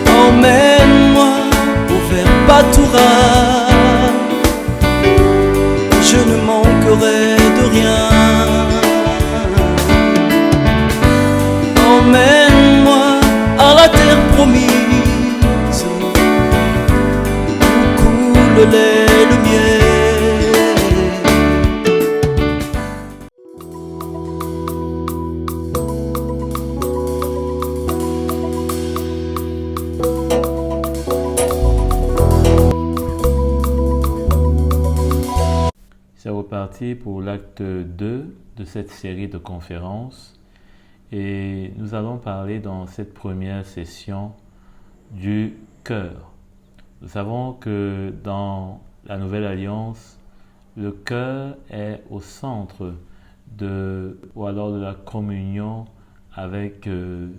Emmène-moi vers pâturage, je ne manquerai de rien. Emmène-moi à la terre promise, où coule le lait, le miel. C'est reparti pour l'acte 2 de cette série de conférences et nous allons parler dans cette première session du cœur. Nous savons que dans la Nouvelle Alliance, le cœur est au centre de la communion avec le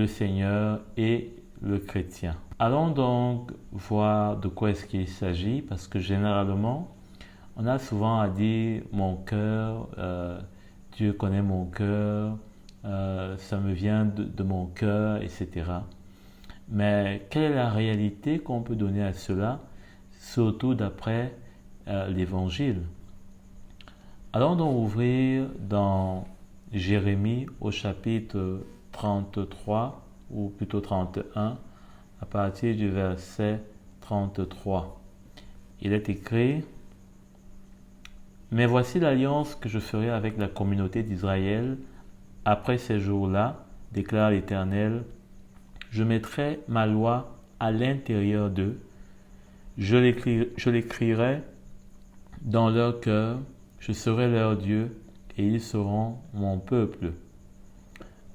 Seigneur et le chrétien. Allons donc voir de quoi est-ce qu'il s'agit, parce que généralement, on a souvent à dire « mon cœur, Dieu connaît mon cœur, ça me vient de mon cœur, etc. » Mais quelle est la réalité qu'on peut donner à cela, surtout d'après l'Évangile? Allons donc ouvrir dans Jérémie au chapitre 33, ou plutôt 31, à partir du verset 33. Il est écrit: « Mais voici l'alliance que je ferai avec la communauté d'Israël après ces jours-là, déclare l'Éternel. Je mettrai ma loi à l'intérieur d'eux, je l'écrirai dans leur cœur, je serai leur Dieu et ils seront mon peuple. »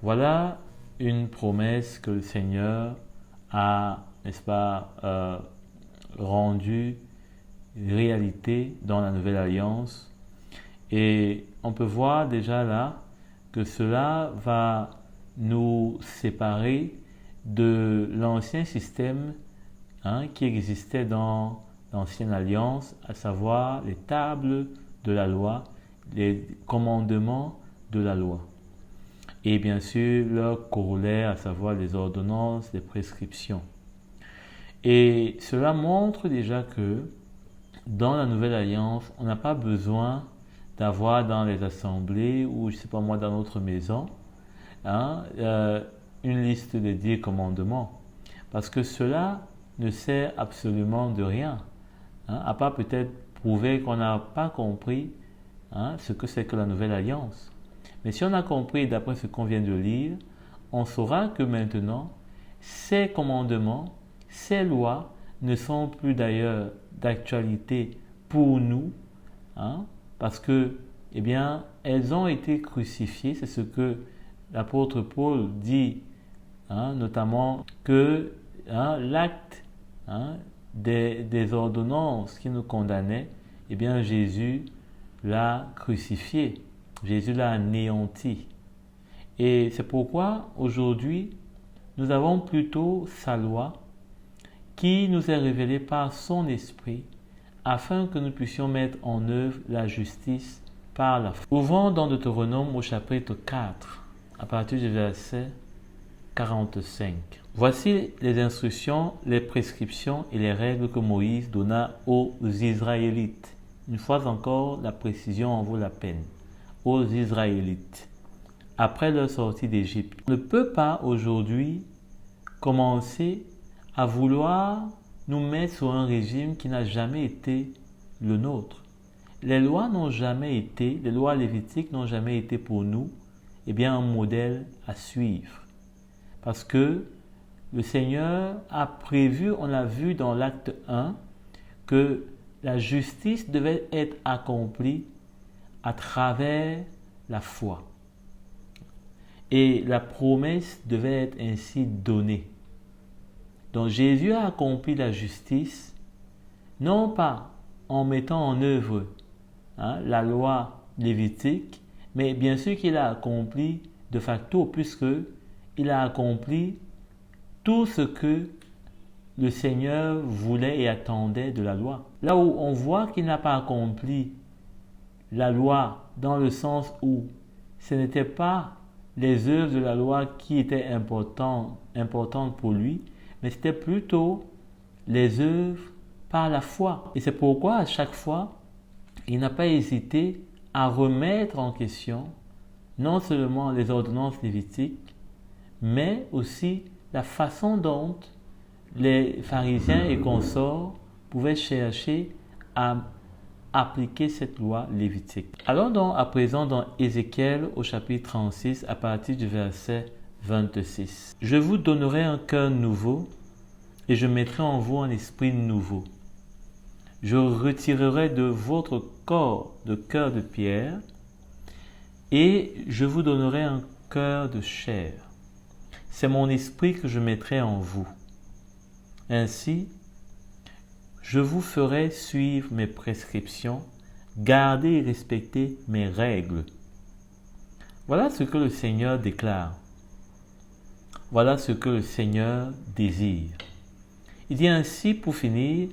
Voilà une promesse que le Seigneur a, n'est-ce pas, rendue réalité dans la Nouvelle Alliance. Et on peut voir déjà là que cela va nous séparer de l'ancien système qui existait dans l'ancienne alliance, à savoir les tables de la loi, les commandements de la loi. Et bien sûr, leur corollaire, à savoir les ordonnances, les prescriptions. Et cela montre déjà que dans la Nouvelle Alliance, on n'a pas besoin d'avoir dans les assemblées ou, je ne sais pas moi, dans notre maison, une liste de 10 commandements. Parce que cela ne sert absolument de rien, à part peut-être prouver qu'on n'a pas compris ce que c'est que la Nouvelle Alliance. Mais si on a compris d'après ce qu'on vient de lire, on saura que maintenant, ces commandements, ces lois ne sont plus d'ailleurs d'actualité pour nous, parce que, elles ont été crucifiées. C'est ce que l'apôtre Paul dit, notamment que l'acte des ordonnances qui nous condamnaient, Jésus l'a crucifié. Jésus l'a anéanti. Et c'est pourquoi aujourd'hui, nous avons plutôt sa loi qui nous est révélée par son esprit afin que nous puissions mettre en œuvre la justice par la foi. Ouvrons dans Deutéronome au chapitre 4, à partir du verset 45. Voici les instructions, les prescriptions et les règles que Moïse donna aux Israélites. Une fois encore, la précision en vaut la peine. Aux Israélites, après leur sortie d'Égypte. On ne peut pas aujourd'hui commencer à vouloir nous mettre sur un régime qui n'a jamais été le nôtre. Les lois les lois lévitiques n'ont jamais été pour nous un modèle à suivre. Parce que le Seigneur a prévu, on l'a vu dans l'acte 1, que la justice devait être accomplie à travers la foi. Et la promesse devait être ainsi donnée. Donc Jésus a accompli la justice, non pas en mettant en œuvre la loi lévitique, mais bien sûr qu'il a accompli de facto, puisque il a accompli tout ce que le Seigneur voulait et attendait de la loi. Là où on voit qu'il n'a pas accompli la loi dans le sens où ce n'était pas les œuvres de la loi qui étaient importantes pour lui, mais c'était plutôt les œuvres par la foi. Et c'est pourquoi à chaque fois, il n'a pas hésité à remettre en question non seulement les ordonnances lévitiques, mais aussi la façon dont les pharisiens et consorts pouvaient chercher à appliquer cette loi lévitique. Allons donc à présent dans Ézéchiel au chapitre 36 à partir du verset 26. « Je vous donnerai un cœur nouveau et je mettrai en vous un esprit nouveau. Je retirerai de votre corps de cœur de pierre et je vous donnerai un cœur de chair. C'est mon esprit que je mettrai en vous. Ainsi, je vous ferai suivre mes prescriptions, garder et respecter mes règles. » Voilà ce que le Seigneur déclare. Voilà ce que le Seigneur désire. Il dit ainsi pour finir,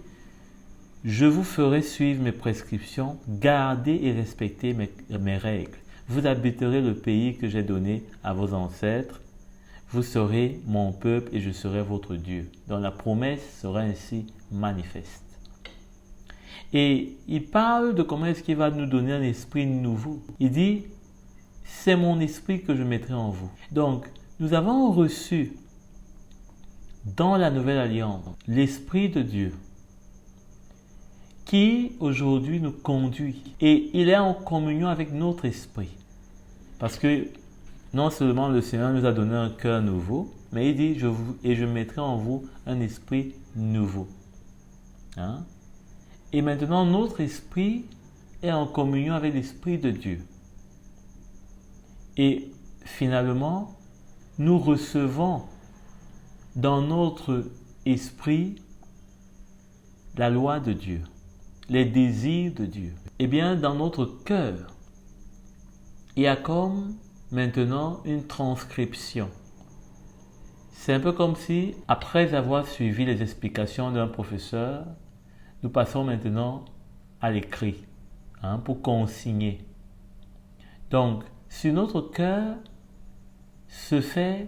« Je vous ferai suivre mes prescriptions, garder et respecter mes règles. Vous habiterez le pays que j'ai donné à vos ancêtres. Vous serez mon peuple et je serai votre Dieu. » Donc la promesse sera ainsi manifeste. Et il parle de comment est-ce qu'il va nous donner un esprit nouveau. Il dit, c'est mon esprit que je mettrai en vous. Donc, nous avons reçu dans la Nouvelle Alliance l'Esprit de Dieu qui aujourd'hui nous conduit. Et il est en communion avec notre esprit. Parce que non seulement le Seigneur nous a donné un cœur nouveau, mais il dit, je mettrai en vous un esprit nouveau. Hein? Et maintenant, notre esprit est en communion avec l'Esprit de Dieu. Et finalement, nous recevons dans notre esprit la loi de Dieu, les désirs de Dieu. Eh bien, dans notre cœur, il y a comme maintenant une transcription. C'est un peu comme si, après avoir suivi les explications d'un professeur, nous passons maintenant à l'écrit pour consigner. Donc, sur notre cœur se fait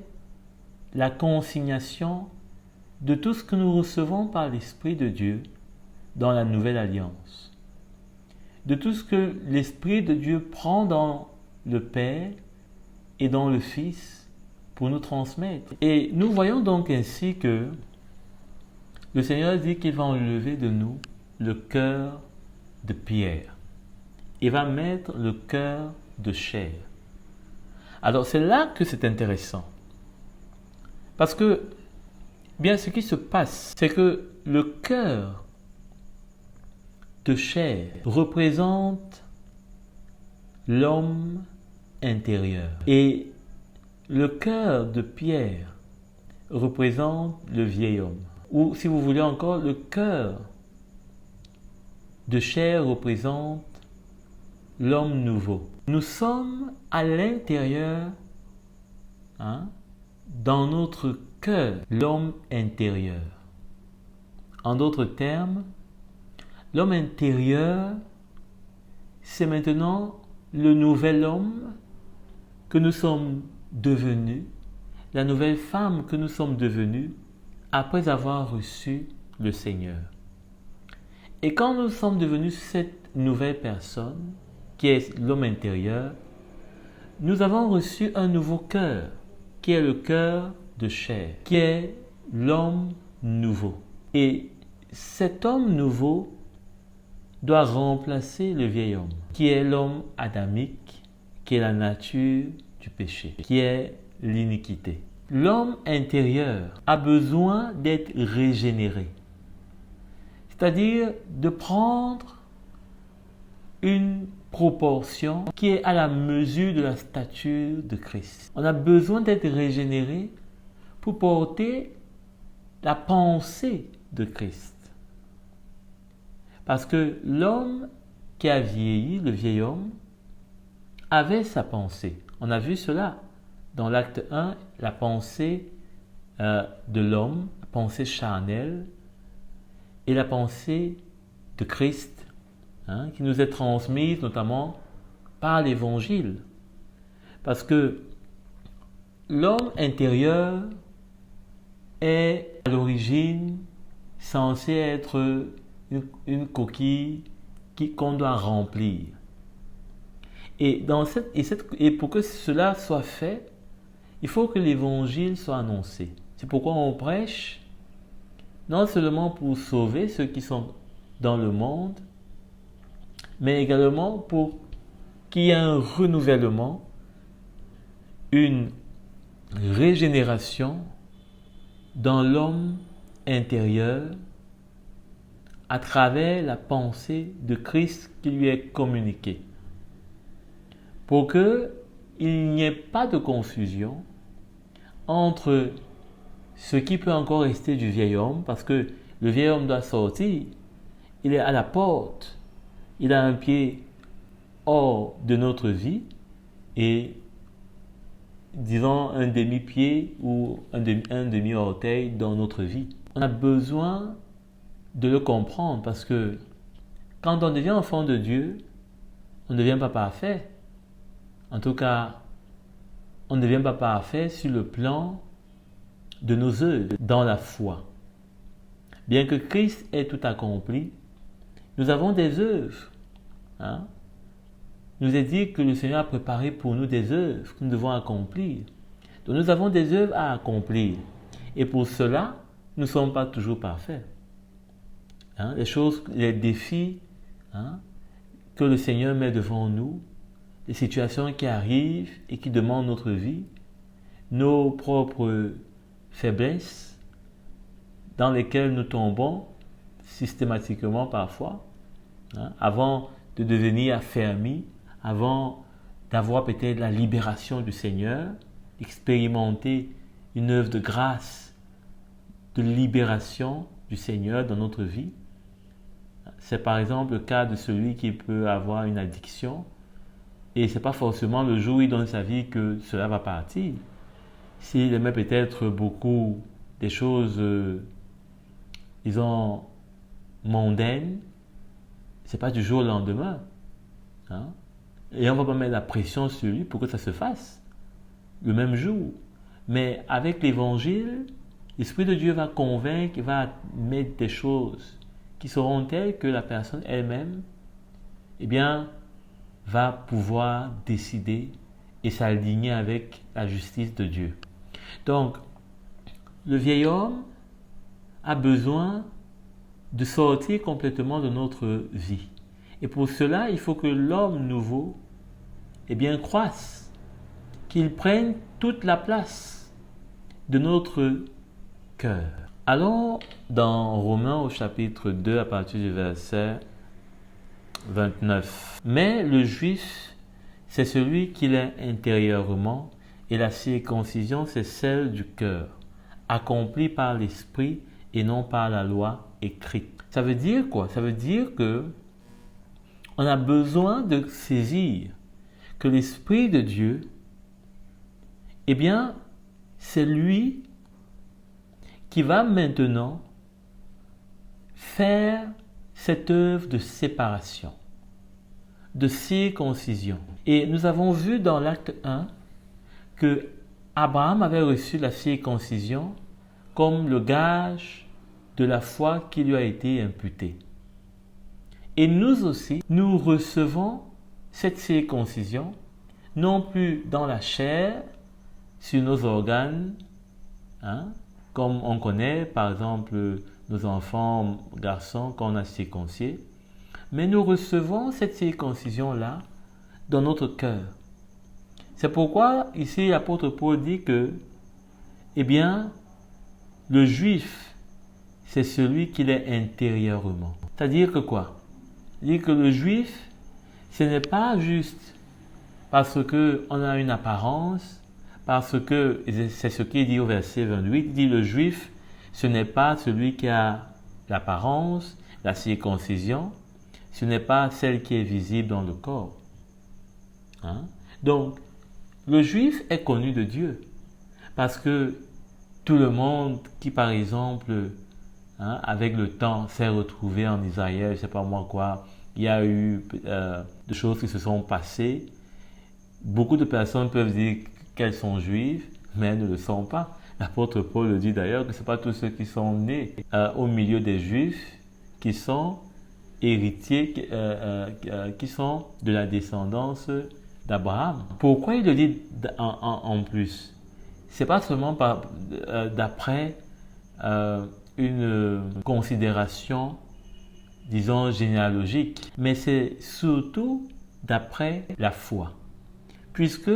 la consignation de tout ce que nous recevons par l'Esprit de Dieu dans la Nouvelle Alliance. De tout ce que l'Esprit de Dieu prend dans le Père et dans le Fils pour nous transmettre. Et nous voyons donc ainsi que le Seigneur dit qu'il va enlever de nous le cœur de pierre. Il va mettre le cœur de chair. Alors c'est là que c'est intéressant. Parce que, bien ce qui se passe, c'est que le cœur de chair représente l'homme intérieur. Et le cœur de pierre représente le vieil homme. Ou si vous voulez encore, le cœur de chair représente l'homme nouveau. Nous sommes à l'intérieur, dans notre cœur, l'homme intérieur. En d'autres termes, l'homme intérieur, c'est maintenant le nouvel homme que nous sommes devenus, la nouvelle femme que nous sommes devenus après avoir reçu le Seigneur. Et quand nous sommes devenus cette nouvelle personne, qui est l'homme intérieur, nous avons reçu un nouveau cœur, qui est le cœur de chair, qui est l'homme nouveau. Et cet homme nouveau doit remplacer le vieil homme, qui est l'homme adamique, qui est la nature du péché, qui est l'iniquité. L'homme intérieur a besoin d'être régénéré, c'est-à-dire de prendre une proportion qui est à la mesure de la stature de Christ. On a besoin d'être régénéré pour porter la pensée de Christ. Parce que l'homme qui a vieilli, le vieil homme, avait sa pensée. On a vu cela dans l'acte 1, la pensée de l'homme, la pensée charnelle et la pensée de Christ, qui nous est transmise notamment par l'Évangile. Parce que l'homme intérieur est à l'origine censé être une coquille qu'on doit remplir. Et pour que cela soit fait, il faut que l'évangile soit annoncé. C'est pourquoi on prêche, non seulement pour sauver ceux qui sont dans le monde, mais également pour qu'il y ait un renouvellement, une régénération dans l'homme intérieur à travers la pensée de Christ qui lui est communiquée. Pour qu'il n'y ait pas de confusion entre ce qui peut encore rester du vieil homme, parce que le vieil homme doit sortir, il est à la porte, il a un pied hors de notre vie et disons un demi-pied ou un demi-orteil dans notre vie. On a besoin de le comprendre parce que quand on devient enfant de Dieu, on ne devient pas parfait. En tout cas, on ne devient pas parfait sur le plan de nos œuvres dans la foi. Bien que Christ ait tout accompli, nous avons des œuvres. Il nous est dit que le Seigneur a préparé pour nous des œuvres que nous devons accomplir. Donc nous avons des œuvres à accomplir. Et pour cela, nous ne sommes pas toujours parfaits. Les défis que le Seigneur met devant nous, les situations qui arrivent et qui demandent notre vie, nos propres faiblesses dans lesquelles nous tombons systématiquement parfois, avant de devenir affermis, avant d'avoir peut-être la libération du Seigneur, d'expérimenter une œuvre de grâce, de libération du Seigneur dans notre vie. C'est par exemple le cas de celui qui peut avoir une addiction et ce n'est pas forcément le jour où il donne sa vie que cela va partir. S'il aimait peut-être beaucoup des choses, disons, mondaines, ce n'est pas du jour au lendemain. Et on ne va pas mettre la pression sur lui pour que ça se fasse le même jour. Mais avec l'évangile, l'Esprit de Dieu va convaincre, il va mettre des choses qui seront telles que la personne elle-même, va pouvoir décider et s'aligner avec la justice de Dieu. Donc, le vieil homme a besoin de sortir complètement de notre vie. Et pour cela, il faut que l'homme nouveau croisse, qu'il prenne toute la place de notre cœur. Allons dans Romains au chapitre 2 à partir du verset 29. Mais le juif, c'est celui qui l'est intérieurement, et la circoncision, c'est celle du cœur, accomplie par l'esprit et non par la loi écrite. Ça veut dire quoi? Ça veut dire que on a besoin de saisir que l'Esprit de Dieu, c'est lui qui va maintenant faire cette œuvre de séparation, de circoncision. Et nous avons vu dans l'acte 1 que Abraham avait reçu la circoncision comme le gage de la foi qui lui a été imputée. Et nous aussi, nous recevons cette circoncision, non plus dans la chair, sur nos organes, comme on connaît par exemple nos enfants garçons qu'on a circoncis, mais nous recevons cette circoncision-là dans notre cœur. C'est pourquoi ici l'apôtre Paul dit que, le juif, c'est celui qui l'est intérieurement. C'est-à-dire que quoi? C'est-à-dire que le juif, ce n'est pas juste parce qu'on a une apparence, parce que, c'est ce qu'il dit au verset 28, il dit le juif, ce n'est pas celui qui a l'apparence, la circoncision, ce n'est pas celle qui est visible dans le corps. Donc, le juif est connu de Dieu parce que tout le monde qui, par exemple, avec le temps, s'est retrouvé en Israël, je ne sais pas moi quoi, il y a eu des choses qui se sont passées. Beaucoup de personnes peuvent dire qu'elles sont juives, mais elles ne le sont pas. L'apôtre Paul le dit d'ailleurs que ce n'est pas tous ceux qui sont nés au milieu des Juifs qui sont héritiers, qui sont de la descendance d'Abraham. Pourquoi il le dit en plus? Ce n'est pas seulement d'après une considération, disons, généalogique, mais c'est surtout d'après la foi. Puisque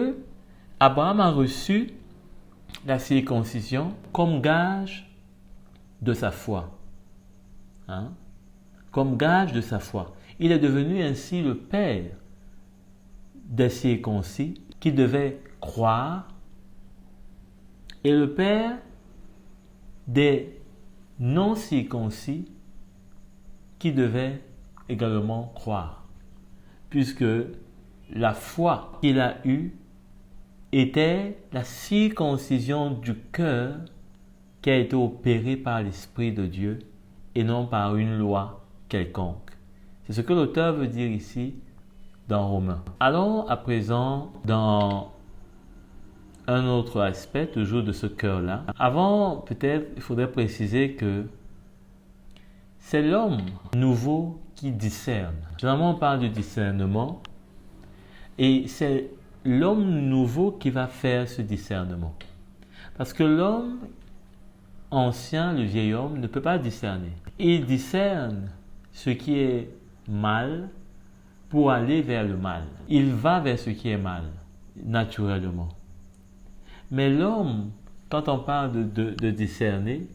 Abraham a reçu la circoncision comme gage de sa foi. Comme gage de sa foi. Il est devenu ainsi le père des circoncis qui devaient croire et le père des non-circoncis qui devaient également croire. Puisque la foi qu'il a eue était la circoncision du cœur qui a été opérée par l'Esprit de Dieu et non par une loi quelconque. C'est ce que l'auteur veut dire ici dans Romains. Allons à présent dans un autre aspect, toujours de ce cœur-là. Avant, peut-être, il faudrait préciser que c'est l'homme nouveau qui discerne. Généralement, on parle de discernement et c'est l'homme nouveau qui va faire ce discernement. Parce que l'homme ancien, le vieil homme, ne peut pas discerner. Il discerne ce qui est mal pour aller vers le mal. Il va vers ce qui est mal, naturellement. Mais l'homme, quand on parle de discerner,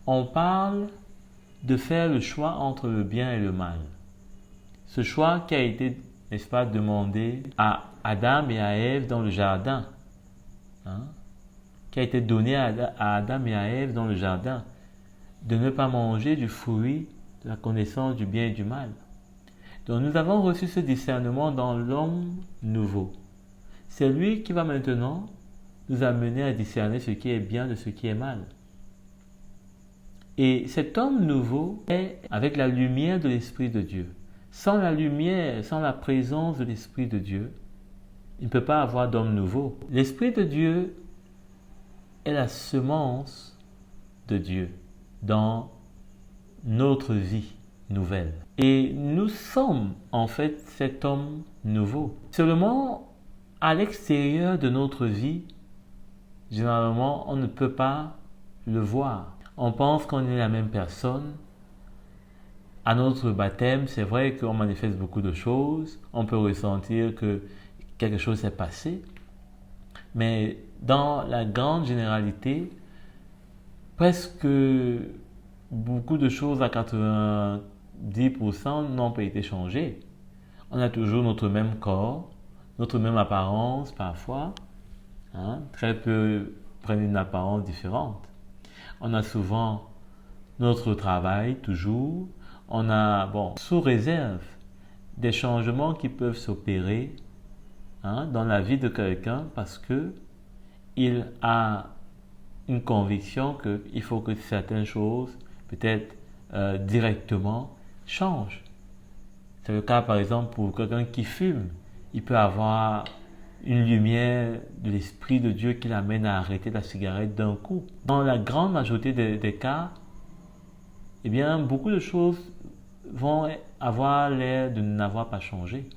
on parle de faire le choix entre le bien et le mal. Ce choix qui a été, n'est-ce pas, demandé à Adam et à Ève dans le jardin, qui a été donné à Adam et à Ève dans le jardin, de ne pas manger du fruit de la connaissance du bien et du mal. Donc nous avons reçu ce discernement dans l'homme nouveau. C'est lui qui va maintenant nous amener à discerner ce qui est bien de ce qui est mal. Et cet homme nouveau est avec la lumière de l'Esprit de Dieu. Sans la lumière, sans la présence de l'Esprit de Dieu, il ne peut pas avoir d'homme nouveau. L'Esprit de Dieu est la semence de Dieu dans notre vie nouvelle. Et nous sommes en fait cet homme nouveau. Seulement, à l'extérieur de notre vie, généralement, on ne peut pas le voir. On pense qu'on est la même personne. À notre baptême, c'est vrai qu'on manifeste beaucoup de choses. On peut ressentir que quelque chose s'est passé. Mais dans la grande généralité, presque beaucoup de choses à 90% n'ont pas été changées. On a toujours notre même corps, notre même apparence parfois. Très peu prennent une apparence différente. On a souvent notre travail toujours. On a, sous réserve, des changements qui peuvent s'opérer dans la vie de quelqu'un parce que il a une conviction qu'il faut que certaines choses, peut-être directement, changent. C'est le cas par exemple pour quelqu'un qui fume. Il peut avoir une lumière de l'Esprit de Dieu qui l'amène à arrêter la cigarette d'un coup. Dans la grande majorité des cas, eh bien, beaucoup de choses vont avoir l'air de n'avoir pas changé.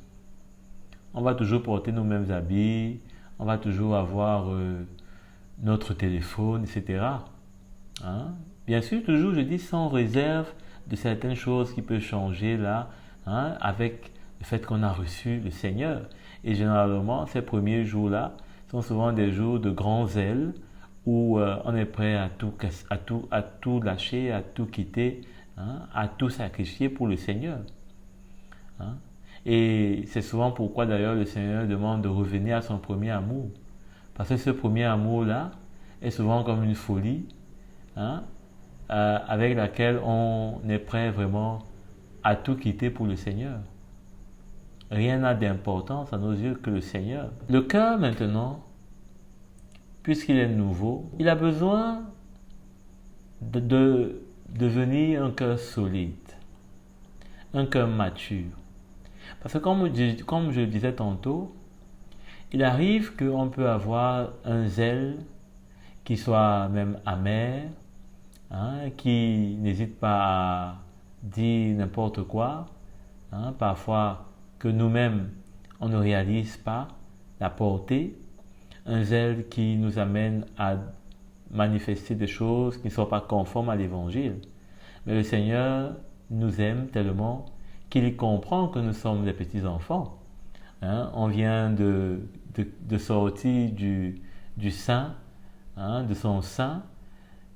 On va toujours porter nos mêmes habits, on va toujours avoir notre téléphone, etc. Bien sûr, toujours, je dis sans réserve de certaines choses qui peuvent changer là, avec le fait qu'on a reçu le Seigneur. Et généralement, ces premiers jours-là sont souvent des jours de grand zèle où on est prêt à tout lâcher, à tout quitter, à tout sacrifier pour le Seigneur. Et c'est souvent pourquoi d'ailleurs le Seigneur demande de revenir à son premier amour. Parce que ce premier amour-là est souvent comme une folie avec laquelle on est prêt vraiment à tout quitter pour le Seigneur. Rien n'a d'importance à nos yeux que le Seigneur. Le cœur maintenant, puisqu'il est nouveau, il a besoin de devenir un cœur solide, un cœur mature. Parce que comme je le disais tantôt, il arrive qu'on peut avoir un zèle qui soit même amer, qui n'hésite pas à dire n'importe quoi, parfois que nous-mêmes, on ne réalise pas la portée, un zèle qui nous amène à manifester des choses qui ne sont pas conformes à l'évangile. Mais le Seigneur nous aime tellement qu'il comprend que nous sommes des petits enfants. On vient de sortir du sein, de son sein.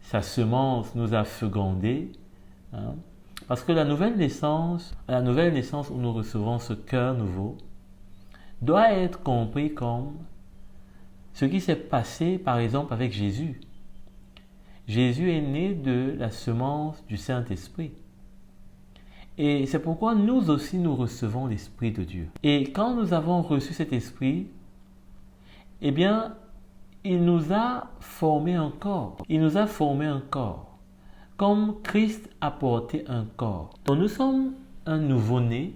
Sa semence nous a fécondés. Parce que la nouvelle naissance où nous recevons ce cœur nouveau, doit être compris comme ce qui s'est passé par exemple avec Jésus. Jésus est né de la semence du Saint-Esprit. Et c'est pourquoi nous aussi nous recevons l'Esprit de Dieu. Et quand nous avons reçu cet Esprit, eh bien, il nous a formé un corps. Il nous a formé un corps. Comme Christ a porté un corps. Donc nous sommes un nouveau-né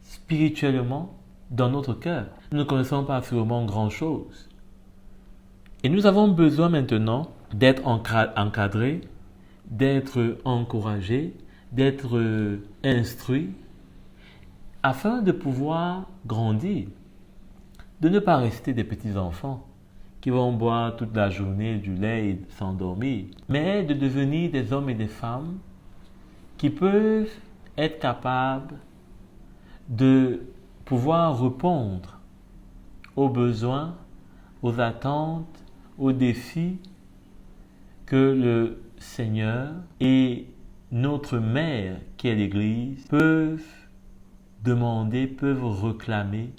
spirituellement dans notre cœur. Nous ne connaissons pas absolument grand-chose. Et nous avons besoin maintenant d'être encadrés, d'être encouragés, d'être instruits, afin de pouvoir grandir, de ne pas rester des petits enfants qui vont boire toute la journée du lait et s'endormir, mais de devenir des hommes et des femmes qui peuvent être capables de pouvoir répondre aux besoins, aux attentes, aux défis que le Seigneur et notre mère, qui est l'Église, peuvent demander, peuvent réclamer,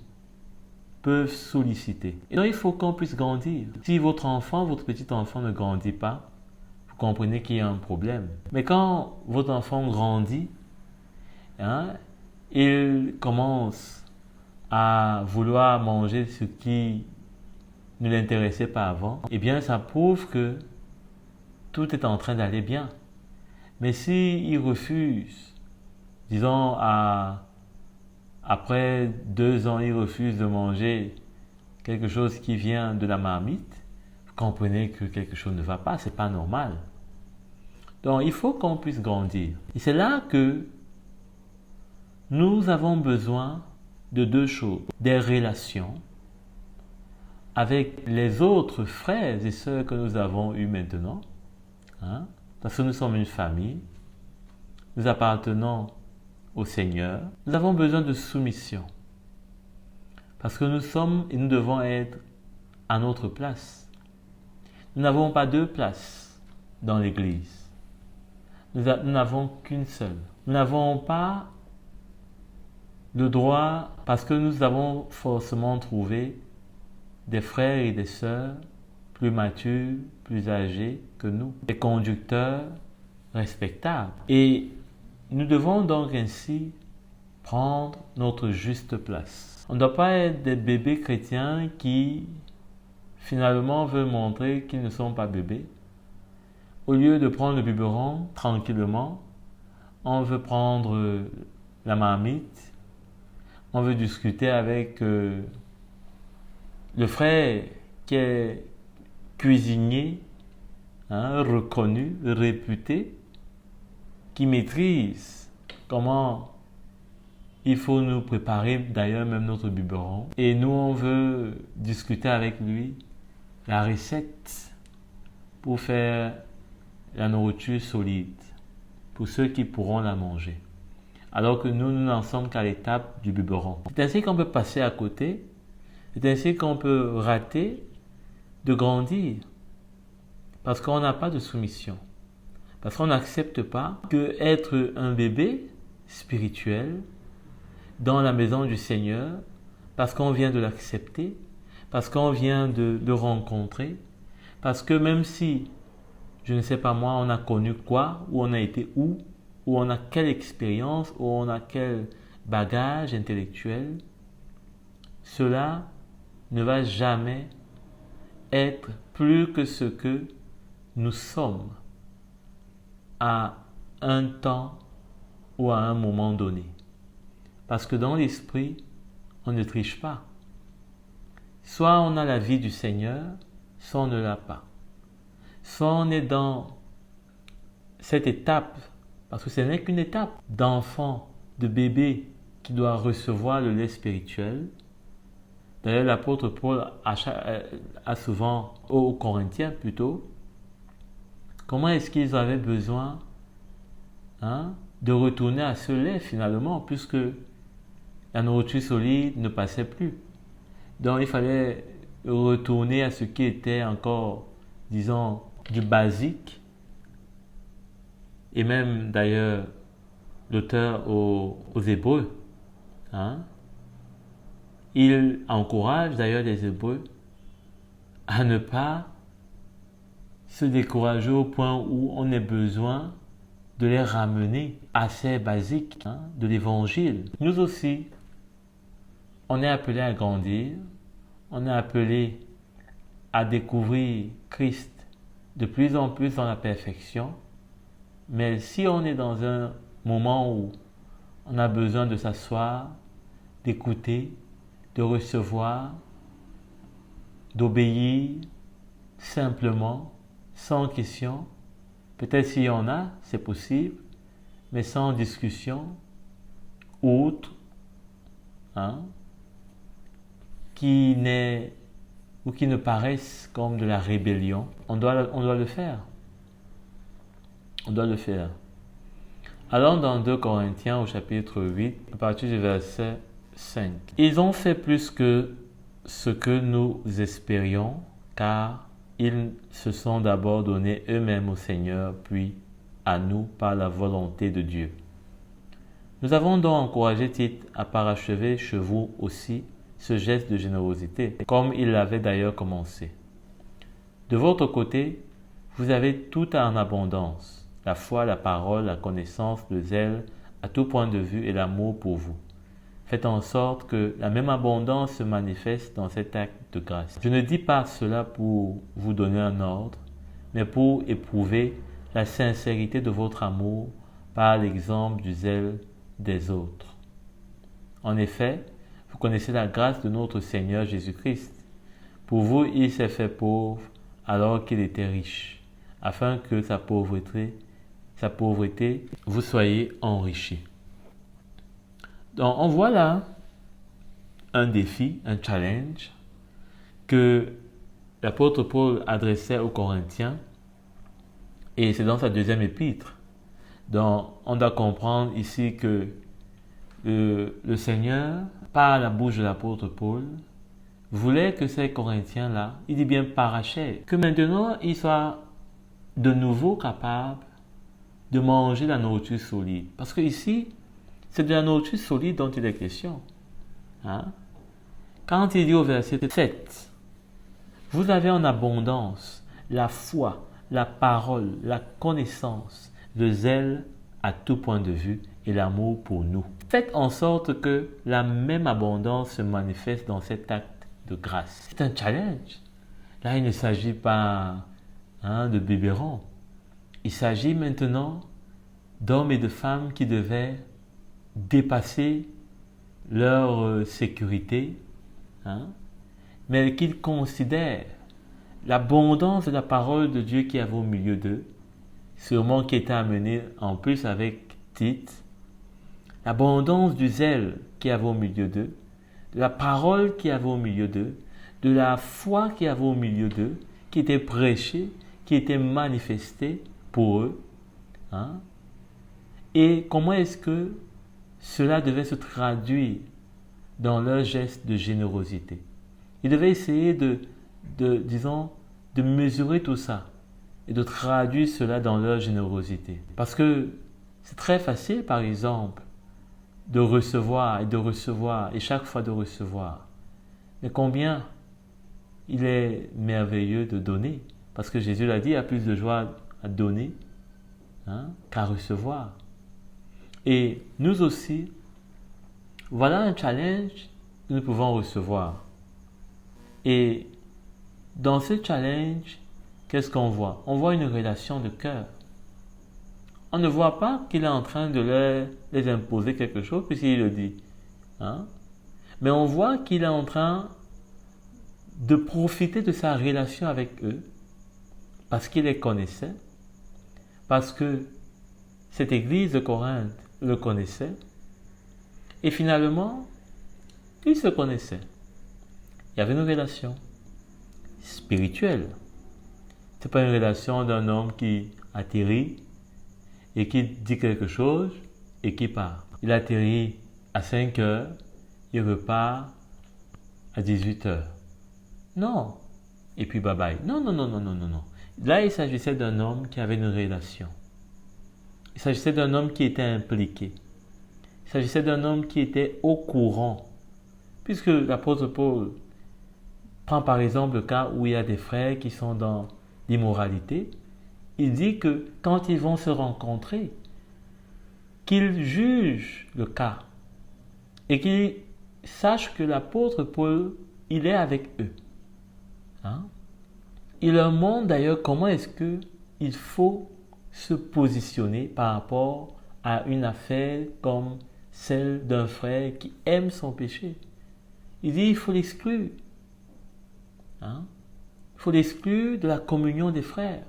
peuvent solliciter. Et donc, il faut qu'on puisse grandir. Si votre enfant, votre petit enfant ne grandit pas, vous comprenez qu'il y a un problème. Mais quand votre enfant grandit, il commence à vouloir manger ce qui ne l'intéressait pas avant, eh bien, ça prouve que tout est en train d'aller bien. Mais s'il refuse, disons, après 2 ans, il refuse de manger quelque chose qui vient de la marmite, vous comprenez que quelque chose ne va pas, c'est pas normal. Donc, il faut qu'on puisse grandir. Et c'est là que nous avons besoin de 2 choses. Des relations avec les autres frères et sœurs que nous avons eus maintenant. Parce que nous sommes une famille. Nous appartenons au Seigneur. Nous avons besoin de soumission. Parce que nous sommes et nous devons être à notre place. Nous n'avons pas 2 places dans l'Église. Nous n'avons qu'une seule. Nous n'avons pas le droit, parce que nous avons forcément trouvé des frères et des sœurs plus matures, plus âgés que nous, des conducteurs respectables. Et nous devons donc ainsi prendre notre juste place. On ne doit pas être des bébés chrétiens qui finalement veulent montrer qu'ils ne sont pas bébés. Au lieu de prendre le biberon tranquillement, on veut prendre la marmite, on veut discuter avec le frère qui est cuisinier, reconnu, réputé, qui maîtrise comment il faut nous préparer d'ailleurs même notre biberon. Et nous, on veut discuter avec lui la recette pour faire la nourriture solide pour ceux qui pourront la manger. Alors que nous n'en sommes qu'à l'étape du biberon. C'est ainsi qu'on peut passer à côté. C'est ainsi qu'on peut rater de grandir. Parce qu'on n'a pas de soumission. Parce qu'on n'accepte pas que être un bébé spirituel dans la maison du Seigneur, parce qu'on vient de l'accepter, parce qu'on vient de le rencontrer, parce que même si, je ne sais pas moi, on a connu quoi, ou on a été où on a quelle expérience, ou on a quel bagage intellectuel, cela ne va jamais être plus que ce que nous sommes à un temps ou à un moment donné. Parce que dans l'esprit, on ne triche pas. Soit on a la vie du Seigneur, soit on ne l'a pas. soit on est dans cette étape, parce que ce n'est qu'une étape d'enfant, de bébé qui doit recevoir le lait spirituel. D'ailleurs, l'apôtre Paul a souvent, aux Corinthiens plutôt, comment est-ce qu'ils avaient besoin de retourner à ce lait finalement, puisque la nourriture solide ne passait plus. Donc il fallait retourner à ce qui était encore, disons, du basique. Et même d'ailleurs, l'auteur aux Hébreux, il encourage d'ailleurs les Hébreux à ne pas se décourager au point où on ait besoin de les ramener à ces basiques de l'évangile. Nous aussi, on est appelé à grandir, on est appelé à découvrir Christ de plus en plus dans la perfection. Mais si on est dans un moment où on a besoin de s'asseoir, d'écouter, de recevoir, d'obéir simplement, sans question, peut-être s'il y en a, c'est possible, mais sans discussion, outre, qui ne paraissent comme de la rébellion, on doit le faire. On doit le faire. Allons dans 2 Corinthiens au chapitre 8, à partir du verset 5. Ils ont fait plus que ce que nous espérions, car ils se sont d'abord donnés eux-mêmes au Seigneur, puis à nous par la volonté de Dieu. Nous avons donc encouragé Tite à parachever chez vous aussi ce geste de générosité, comme il l'avait d'ailleurs commencé. De votre côté, vous avez tout en abondance, la foi, la parole, la connaissance, le zèle, à tout point de vue et l'amour pour vous. Faites en sorte que la même abondance se manifeste dans cet acte de grâce. Je ne dis pas cela pour vous donner un ordre, mais pour éprouver la sincérité de votre amour par l'exemple du zèle des autres. En effet, vous connaissez la grâce de notre Seigneur Jésus-Christ. Pour vous, il s'est fait pauvre alors qu'il était riche, afin que sa pauvreté, vous soyez enrichis. Donc, on voit là un défi, un challenge que l'apôtre Paul adressait aux Corinthiens, et c'est dans sa deuxième épître. Donc, on doit comprendre ici que le Seigneur, par la bouche de l'apôtre Paul, voulait que ces Corinthiens-là, il dit bien parachèvent, que maintenant ils soient de nouveau capables de manger la nourriture solide. Parce que ici, c'est de la nourriture solide dont il est question. Quand il dit au verset 7, vous avez en abondance la foi, la parole, la connaissance, le zèle à tout point de vue et l'amour pour nous. Faites en sorte que la même abondance se manifeste dans cet acte de grâce. C'est un challenge. Là, il ne s'agit pas de biberon. Il s'agit maintenant d'hommes et de femmes qui devaient dépasser leur sécurité, mais qu'ils considèrent l'abondance de la parole de Dieu qui avait au milieu d'eux, sûrement qui était amenée en plus avec Tite, l'abondance du zèle qui avait au milieu d'eux, de la parole qui avait au milieu d'eux, de la foi qui avait au milieu d'eux, qui était prêchée, qui était manifestée pour eux. Et comment est-ce que cela devait se traduire dans leur geste de générosité? Ils devaient essayer de mesurer tout ça et de traduire cela dans leur générosité. Parce que c'est très facile, par exemple, de recevoir et chaque fois de recevoir. Mais combien il est merveilleux de donner. Parce que Jésus l'a dit, il y a plus de joie à donner qu'à recevoir. Et nous aussi, voilà un challenge que nous pouvons recevoir. Et dans ce challenge, qu'est-ce qu'on voit? On voit une relation de cœur. On ne voit pas qu'il est en train de les imposer quelque chose, puisqu'il le dit. Mais on voit qu'il est en train de profiter de sa relation avec eux, parce qu'il les connaissait, parce que cette église de Corinthe le connaissait, et finalement, ils se connaissaient. Il y avait une relation spirituelle. Ce n'est pas une relation d'un homme qui atterrit et qui dit quelque chose et qui part. Il atterrit à 5 heures, il repart à 18 heures. Non. Et puis bye bye. Non. Là, il s'agissait d'un homme qui avait une relation. Il s'agissait d'un homme qui était impliqué. Il s'agissait d'un homme qui était au courant. Puisque l'apôtre Paul prend par exemple le cas où il y a des frères qui sont dans l'immoralité, il dit que quand ils vont se rencontrer, qu'ils jugent le cas et qu'ils sachent que l'apôtre Paul, il est avec eux. Il leur montre d'ailleurs comment est-ce qu'il faut se positionner par rapport à une affaire comme celle d'un frère qui aime son péché. Il dit il faut l'exclure. Il faut l'exclure de la communion des frères.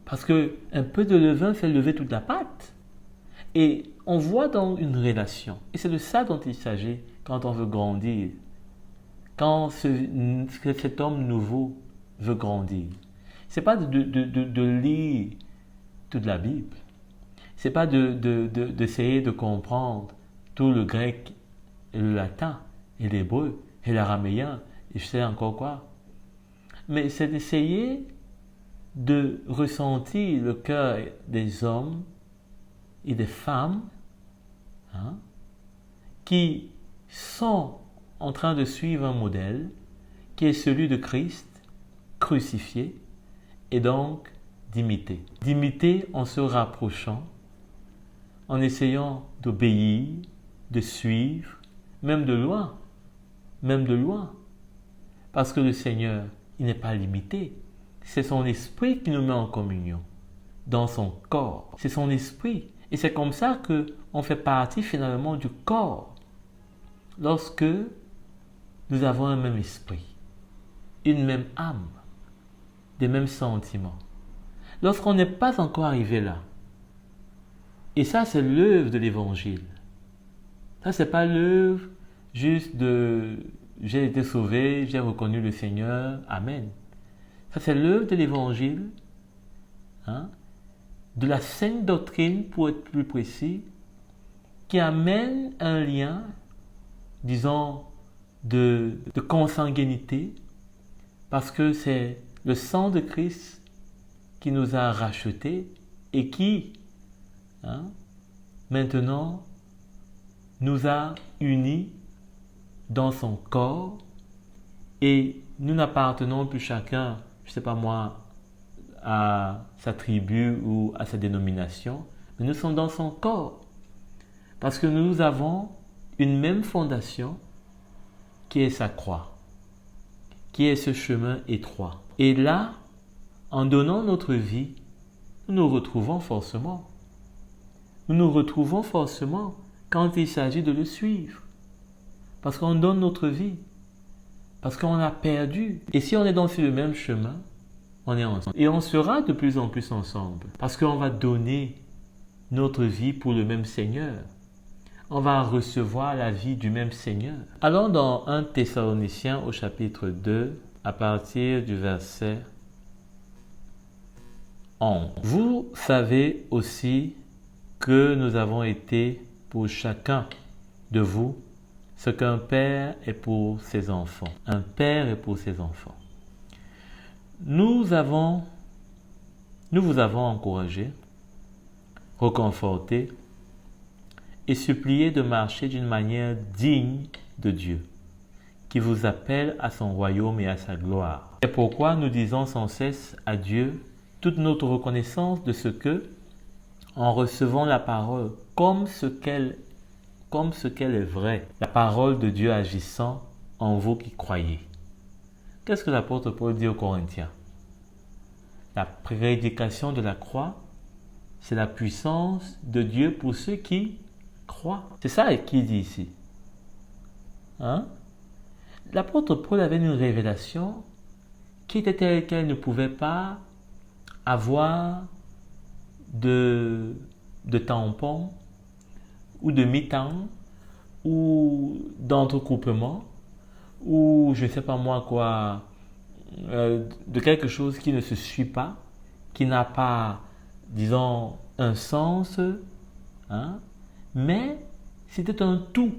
Parce que un peu de levain fait lever toute la pâte. Et on voit dans une relation, et c'est de ça dont il s'agit quand on veut grandir, quand cet homme nouveau veut grandir. Ce n'est pas de lire toute la Bible, ce n'est pas d'essayer de comprendre tout le grec et le latin et l'hébreu et l'araméen et je sais encore quoi, mais c'est d'essayer de ressentir le cœur des hommes et des femmes qui sont en train de suivre un modèle qui est celui de Christ crucifié et donc d'imiter. D'imiter en se rapprochant, en essayant d'obéir, de suivre, même de loin. Même de loin. Parce que le Seigneur, il n'est pas limité. C'est son esprit qui nous met en communion, dans son corps. C'est son esprit. Et c'est comme ça qu'on fait partie finalement du corps. Lorsque nous avons un même esprit, une même âme, des mêmes sentiments. Lorsqu'on n'est pas encore arrivé là. Et ça, c'est l'œuvre de l'Évangile. Ça, c'est pas l'œuvre juste de « j'ai été sauvé, j'ai reconnu le Seigneur, Amen ». Ça, c'est l'œuvre de l'Évangile, de la sainte doctrine, pour être plus précis, qui amène un lien, disons, de consanguinité, parce que c'est le sang de Christ qui nous a rachetés et qui, maintenant, nous a unis dans son corps et nous n'appartenons plus chacun, je ne sais pas moi, à sa tribu ou à sa dénomination, mais nous sommes dans son corps parce que nous avons une même fondation qui est sa croix, qui est ce chemin étroit. Et là, en donnant notre vie, nous nous retrouvons forcément. Nous nous retrouvons forcément quand il s'agit de le suivre. Parce qu'on donne notre vie. Parce qu'on a perdu. Et si on est dans le même chemin, on est ensemble. Et on sera de plus en plus ensemble. Parce qu'on va donner notre vie pour le même Seigneur. On va recevoir la vie du même Seigneur. Allons dans 1 Thessaloniciens au chapitre 2, à partir du verset 11. Vous savez aussi que nous avons été pour chacun de vous ce qu'un père est pour ses enfants. Un père est pour ses enfants. Nous vous avons encouragé, réconforté et supplié de marcher d'une manière digne de Dieu, qui vous appelle à son royaume et à sa gloire. C'est pourquoi nous disons sans cesse à Dieu toute notre reconnaissance de ce que, en recevant la parole comme ce qu'elle est vraie, la parole de Dieu agissant en vous qui croyez. Qu'est-ce que l'apôtre Paul dit aux Corinthiens? La prédication de la croix, c'est la puissance de Dieu pour ceux qui croient. C'est ça qu'il dit ici. L'apôtre Paul avait une révélation qui était telle qu'elle ne pouvait pas avoir de tampon ou de mi-temps ou d'entrecoupement ou je ne sais pas moi quoi, de quelque chose qui ne se suit pas, qui n'a pas, disons, un sens, hein, mais c'était un tout.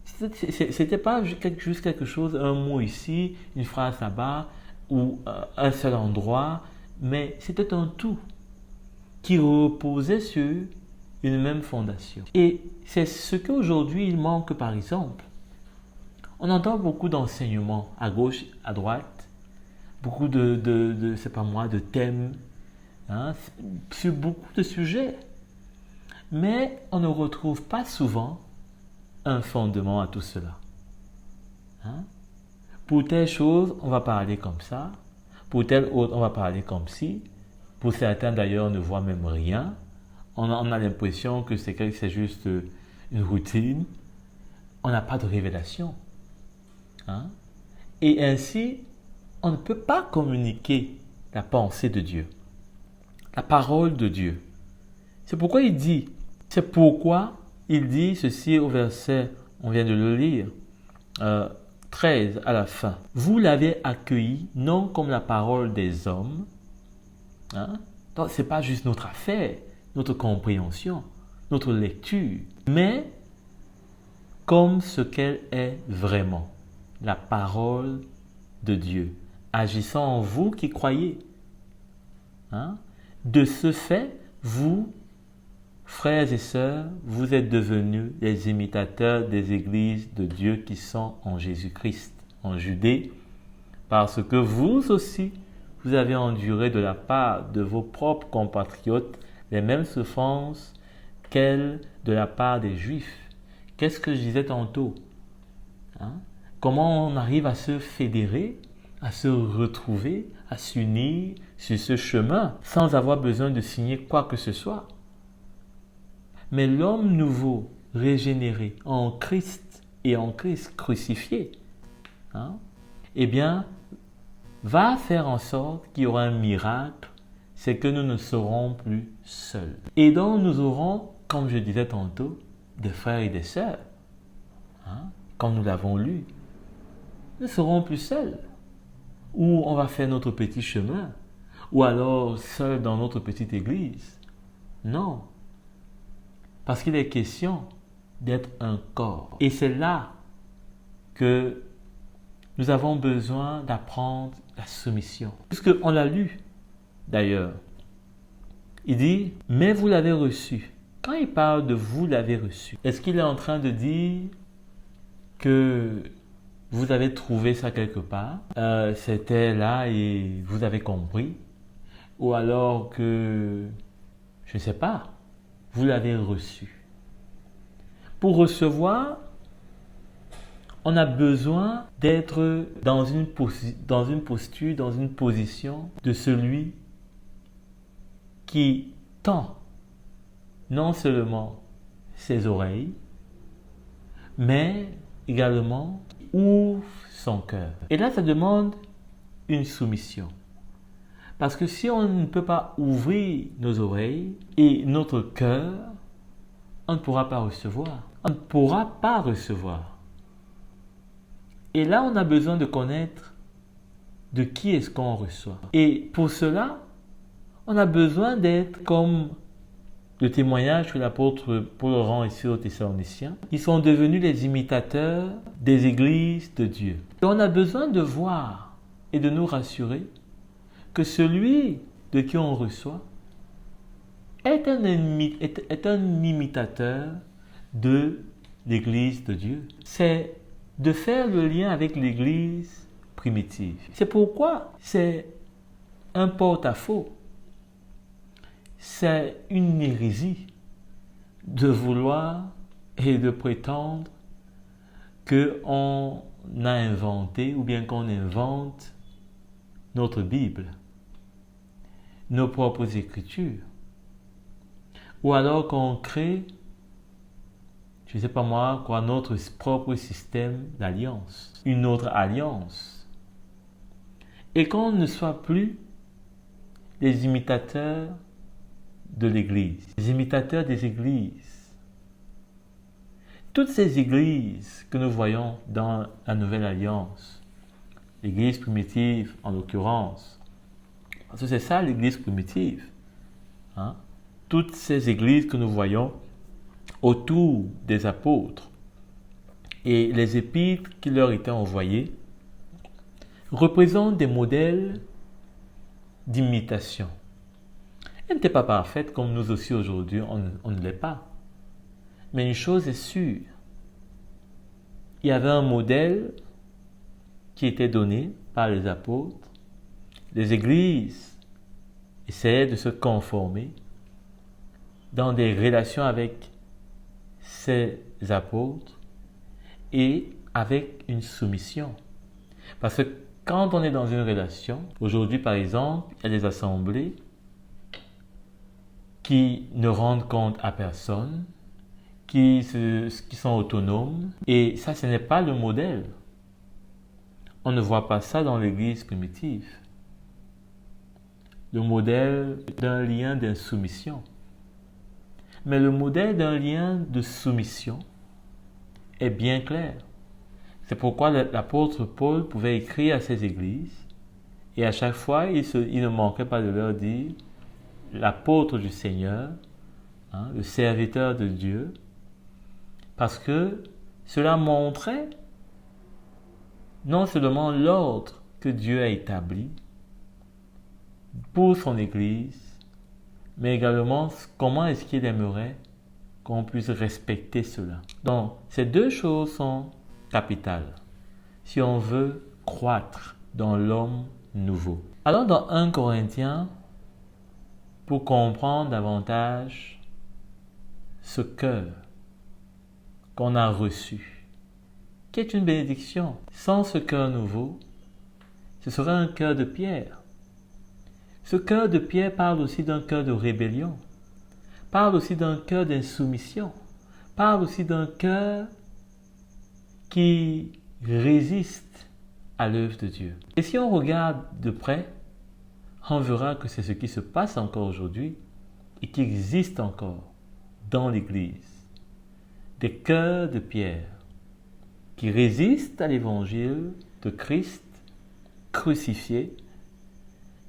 C'était pas juste quelque chose, un mot ici, une phrase là-bas, ou un seul endroit, mais c'était un tout qui reposait sur une même fondation. Et c'est ce qu'aujourd'hui il manque par exemple. On entend beaucoup d'enseignements à gauche, à droite, beaucoup c'est pas moi, de thèmes, hein, sur beaucoup de sujets. Mais on ne retrouve pas souvent un fondement à tout cela. Hein? Pour telle chose, on va parler comme ça. Pour telle autre, on va parler comme ci. Pour certains d'ailleurs, on ne voit même rien. On a l'impression que c'est juste une routine. On n'a pas de révélation. Hein? Et ainsi, on ne peut pas communiquer la pensée de Dieu, la parole de Dieu. C'est pourquoi il dit ceci au verset, on vient de le lire, 13 à la fin. Vous l'avez accueilli non comme la parole des hommes. Hein? Donc, ce n'est pas juste notre affaire, notre compréhension, notre lecture, mais comme ce qu'elle est vraiment, la parole de Dieu, agissant en vous qui croyez. Hein? De ce fait, vous, frères et sœurs, vous êtes devenus les imitateurs des églises de Dieu qui sont en Jésus-Christ, en Judée, parce que vous aussi, vous avez enduré de la part de vos propres compatriotes les mêmes souffrances qu'elles de la part des Juifs. Qu'est-ce que je disais tantôt? Hein? Comment on arrive à se fédérer, à se retrouver, à s'unir sur ce chemin sans avoir besoin de signer quoi que ce soit? Mais l'homme nouveau, régénéré en Christ et en Christ crucifié, hein, eh bien, va faire en sorte qu'il y aura un miracle, c'est que nous ne serons plus seuls. Et donc nous aurons, comme je disais tantôt, des frères et des sœurs, hein, comme nous l'avons lu. Nous ne serons plus seuls. Ou on va faire notre petit chemin, ou alors seuls dans notre petite église. Non. Parce qu'il est question d'être un corps. Et c'est là que nous avons besoin d'apprendre la soumission. Puisqu'on l'a lu d'ailleurs. Il dit, mais vous l'avez reçu. Quand il parle de vous l'avez reçu, est-ce qu'il est en train de dire que vous avez trouvé ça quelque part, c'était là et vous avez compris, ou alors que, je ne sais pas, vous l'avez reçu. Pour recevoir, on a besoin d'être dans une posture, dans une position de celui qui tend non seulement ses oreilles, mais également ouvre son cœur. Et là, ça demande une soumission. Parce que si on ne peut pas ouvrir nos oreilles et notre cœur, on ne pourra pas recevoir. On ne pourra pas recevoir. Et là, on a besoin de connaître de qui est-ce qu'on reçoit. Et pour cela, on a besoin d'être comme le témoignage que l'apôtre Paul rend ici aux Thessaloniciens. Ils sont devenus les imitateurs des églises de Dieu. Et on a besoin de voir et de nous rassurer que celui de qui on reçoit est un imitateur de l'église de Dieu. C'est de faire le lien avec l'église primitive. C'est pourquoi c'est un porte-à-faux. C'est une hérésie de vouloir et de prétendre qu'on a inventé ou bien qu'on invente notre Bible, nos propres écritures, ou alors qu'on crée, je ne sais pas moi, quoi, notre propre système d'alliance, une autre alliance. et qu'on ne soit plus les imitateurs de l'Église, les imitateurs des églises. Toutes ces églises que nous voyons dans la Nouvelle Alliance, l'Église primitive en l'occurrence, parce que c'est ça l'Église primitive, hein? Toutes ces églises que nous voyons autour des apôtres et les épîtres qui leur étaient envoyés représentent des modèles d'imitation. Elle n'était pas parfaite comme nous aussi aujourd'hui, on ne l'est pas. Mais une chose est sûre, il y avait un modèle qui était donné par les apôtres. Les églises essayaient de se conformer dans des relations avec ces apôtres et avec une soumission. Parce que quand on est dans une relation, aujourd'hui par exemple, il y a des assemblées qui ne rendent compte à personne, qui sont autonomes, et ça, ce n'est pas le modèle. On ne voit pas ça dans l'Église primitive. Le modèle d'un lien d'insoumission. Mais le modèle d'un lien de soumission est bien clair. C'est pourquoi l'apôtre Paul pouvait écrire à ces églises et à chaque fois, il ne manquait pas de leur dire l'apôtre du Seigneur, hein, le serviteur de Dieu, parce que cela montrait non seulement l'ordre que Dieu a établi pour son Église, mais également comment est-ce qu'il aimerait qu'on puisse respecter cela. Donc, ces deux choses sont capitales si on veut croître dans l'homme nouveau. Alors, dans 1 Corinthiens, pour comprendre davantage ce cœur qu'on a reçu, qui est une bénédiction. Sans ce cœur nouveau, ce serait un cœur de pierre. Ce cœur de pierre parle aussi d'un cœur de rébellion, parle aussi d'un cœur d'insoumission, parle aussi d'un cœur qui résiste à l'œuvre de Dieu. Et si on regarde de près, on verra que c'est ce qui se passe encore aujourd'hui et qui existe encore dans l'Église. Des cœurs de pierre qui résistent à l'évangile de Christ crucifié.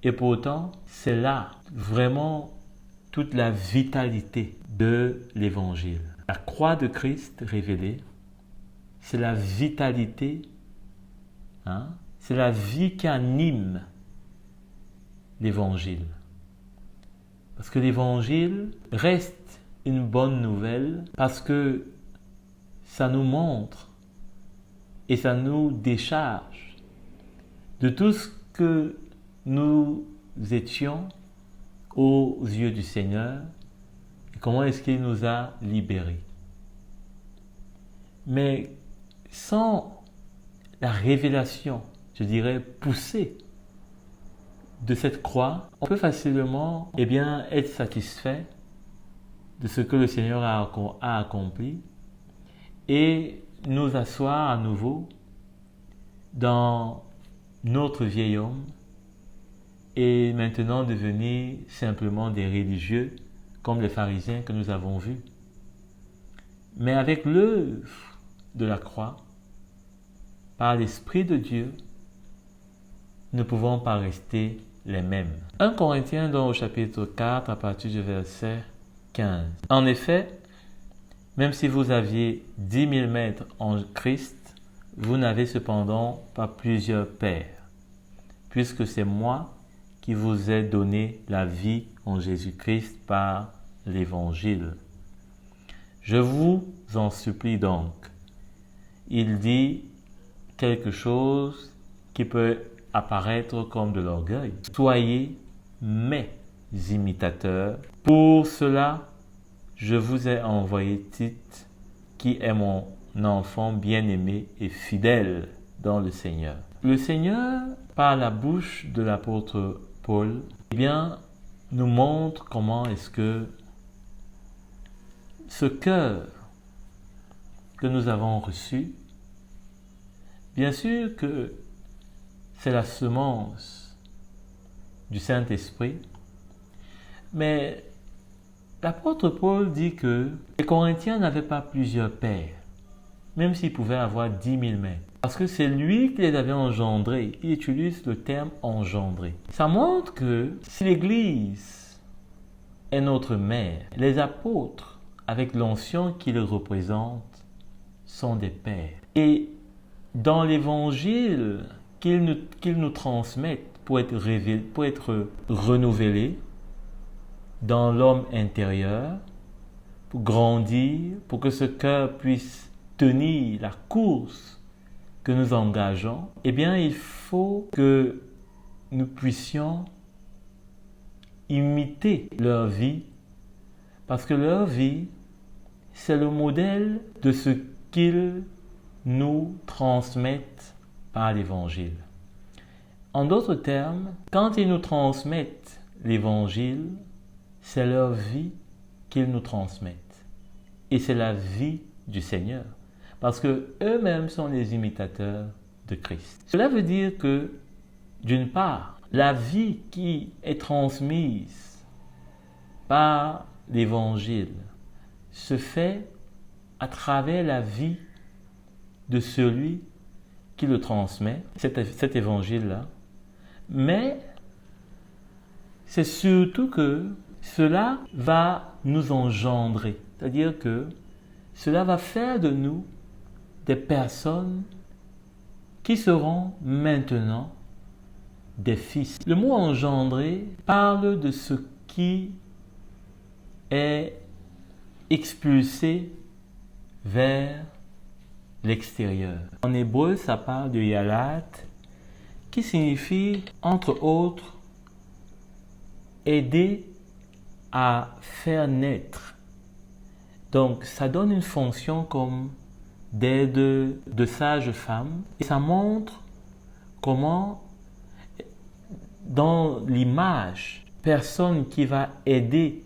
Et pourtant, c'est là vraiment toute la vitalité de l'évangile. La croix de Christ révélée, c'est la vitalité, hein? C'est la vie qui anime l'évangile. Parce que l'évangile reste une bonne nouvelle parce que ça nous montre et ça nous décharge de tout ce que nous étions aux yeux du Seigneur et comment est-ce qu'il nous a libérés. Mais sans la révélation, je dirais poussée de cette croix, on peut facilement être satisfait de ce que le Seigneur a accompli et nous asseoir à nouveau dans notre vieil homme et maintenant devenir simplement des religieux comme les pharisiens que nous avons vus. Mais avec l'œuvre de la croix, par l'Esprit de Dieu, nous ne pouvons pas rester les mêmes. 1 Corinthiens dans au chapitre 4 à partir du verset 15. En effet, même si vous aviez 10 000 maîtres en Christ, vous n'avez cependant pas plusieurs pères, puisque c'est moi qui vous ai donné la vie en Jésus-Christ par l'Évangile. Je vous en supplie donc. Il dit quelque chose qui peut apparaître comme de l'orgueil. Soyez mes imitateurs. Pour cela, je vous ai envoyé Tite, qui est mon enfant bien-aimé et fidèle dans le Seigneur. Le Seigneur, par la bouche de l'apôtre Paul, nous montre comment est-ce que ce cœur que nous avons reçu, bien sûr que c'est la semence du Saint-Esprit. Mais l'apôtre Paul dit que les Corinthiens n'avaient pas plusieurs pères, même s'ils pouvaient avoir 10 000 mères. Parce que c'est lui qui les avait engendrés. Il utilise le terme engendré. Ça montre que si l'Église est notre mère, les apôtres, avec l'onction qu'ils représentent, sont des pères. Et dans l'Évangile qu'ils nous transmettent pour être renouvelés dans l'homme intérieur, pour grandir, pour que ce cœur puisse tenir la course que nous engageons, eh bien, il faut que nous puissions imiter leur vie, parce que leur vie, c'est le modèle de ce qu'ils nous transmettent par l'Évangile. En d'autres termes, quand ils nous transmettent l'Évangile, c'est leur vie qu'ils nous transmettent. Et c'est la vie du Seigneur. Parce qu'eux-mêmes sont les imitateurs de Christ. Cela veut dire que, d'une part, la vie qui est transmise par l'Évangile se fait à travers la vie de celui qui le transmet, cet Évangile-là. Mais c'est surtout que cela va nous engendrer. C'est-à-dire que cela va faire de nous des personnes qui seront maintenant des fils. Le mot engendrer parle de ce qui est expulsé vers l'extérieur. En hébreu, ça parle de yalat, qui signifie, entre autres, aider à faire naître. Donc, ça donne une fonction comme d'aide de sage-femme. Et ça montre comment, dans l'image, personne qui va aider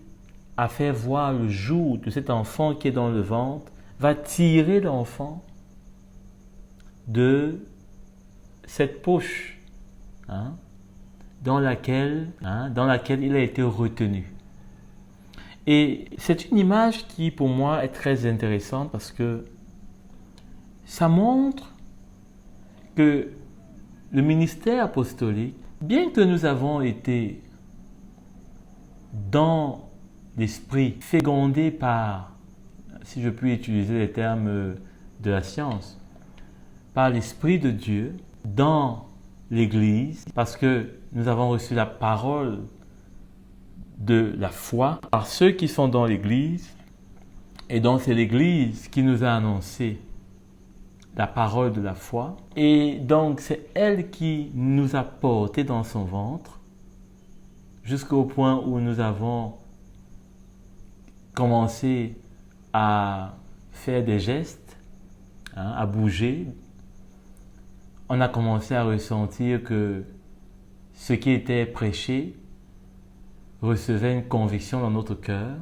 à faire voir le jour de cet enfant qui est dans le ventre, va tirer l'enfant de cette poche dans laquelle il a été retenu. Et c'est une image qui, pour moi, est très intéressante parce que ça montre que le ministère apostolique, bien que nous avons été dans l'esprit fécondé par, si je puis utiliser les termes de la science, par l'Esprit de Dieu dans l'Église, parce que nous avons reçu la parole de la foi par ceux qui sont dans l'Église, et donc c'est l'Église qui nous a annoncé la parole de la foi, et donc c'est elle qui nous a portés dans son ventre jusqu'au point où nous avons commencé à faire des gestes, à bouger. On a commencé à ressentir que ce qui était prêché recevait une conviction dans notre cœur,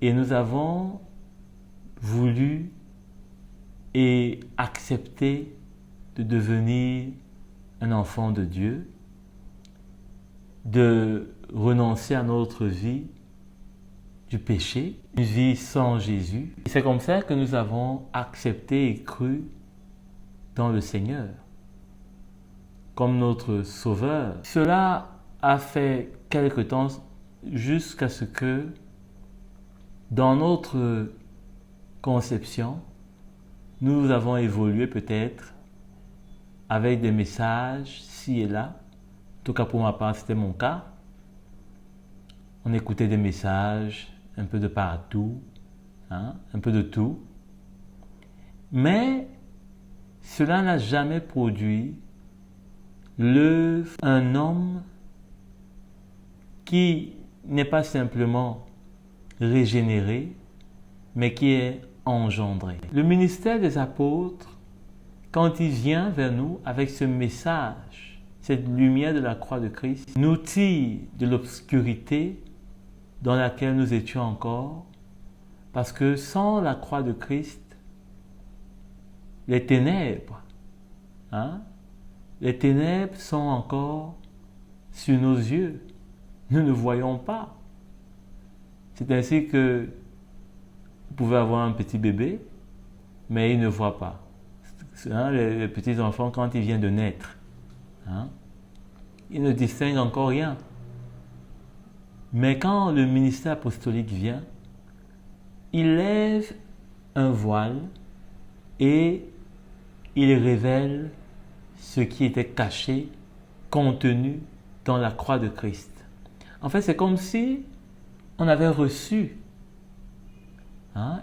et nous avons voulu et accepté de devenir un enfant de Dieu, de renoncer à notre vie du péché, une vie sans Jésus. Et c'est comme ça que nous avons accepté et cru dans le Seigneur comme notre Sauveur. Cela a fait quelque temps jusqu'à ce que, dans notre conception, nous avons évolué peut-être avec des messages ci et là. En tout cas, pour ma part, c'était mon cas. On écoutait des messages un peu de partout, un peu de tout. Mais cela n'a jamais produit un homme qui n'est pas simplement régénéré, mais qui est engendré. Le ministère des apôtres, quand il vient vers nous avec ce message, cette lumière de la croix de Christ, nous tire de l'obscurité dans laquelle nous étions encore, parce que sans la croix de Christ, les ténèbres, les ténèbres sont encore sur nos yeux. Nous ne voyons pas. C'est ainsi que vous pouvez avoir un petit bébé, mais il ne voit pas. Les petits enfants, quand ils viennent de naître, ils ne distinguent encore rien. Mais quand le ministère apostolique vient, il lève un voile et il révèle ce qui était caché, contenu dans la croix de Christ. En fait, c'est comme si on avait reçu,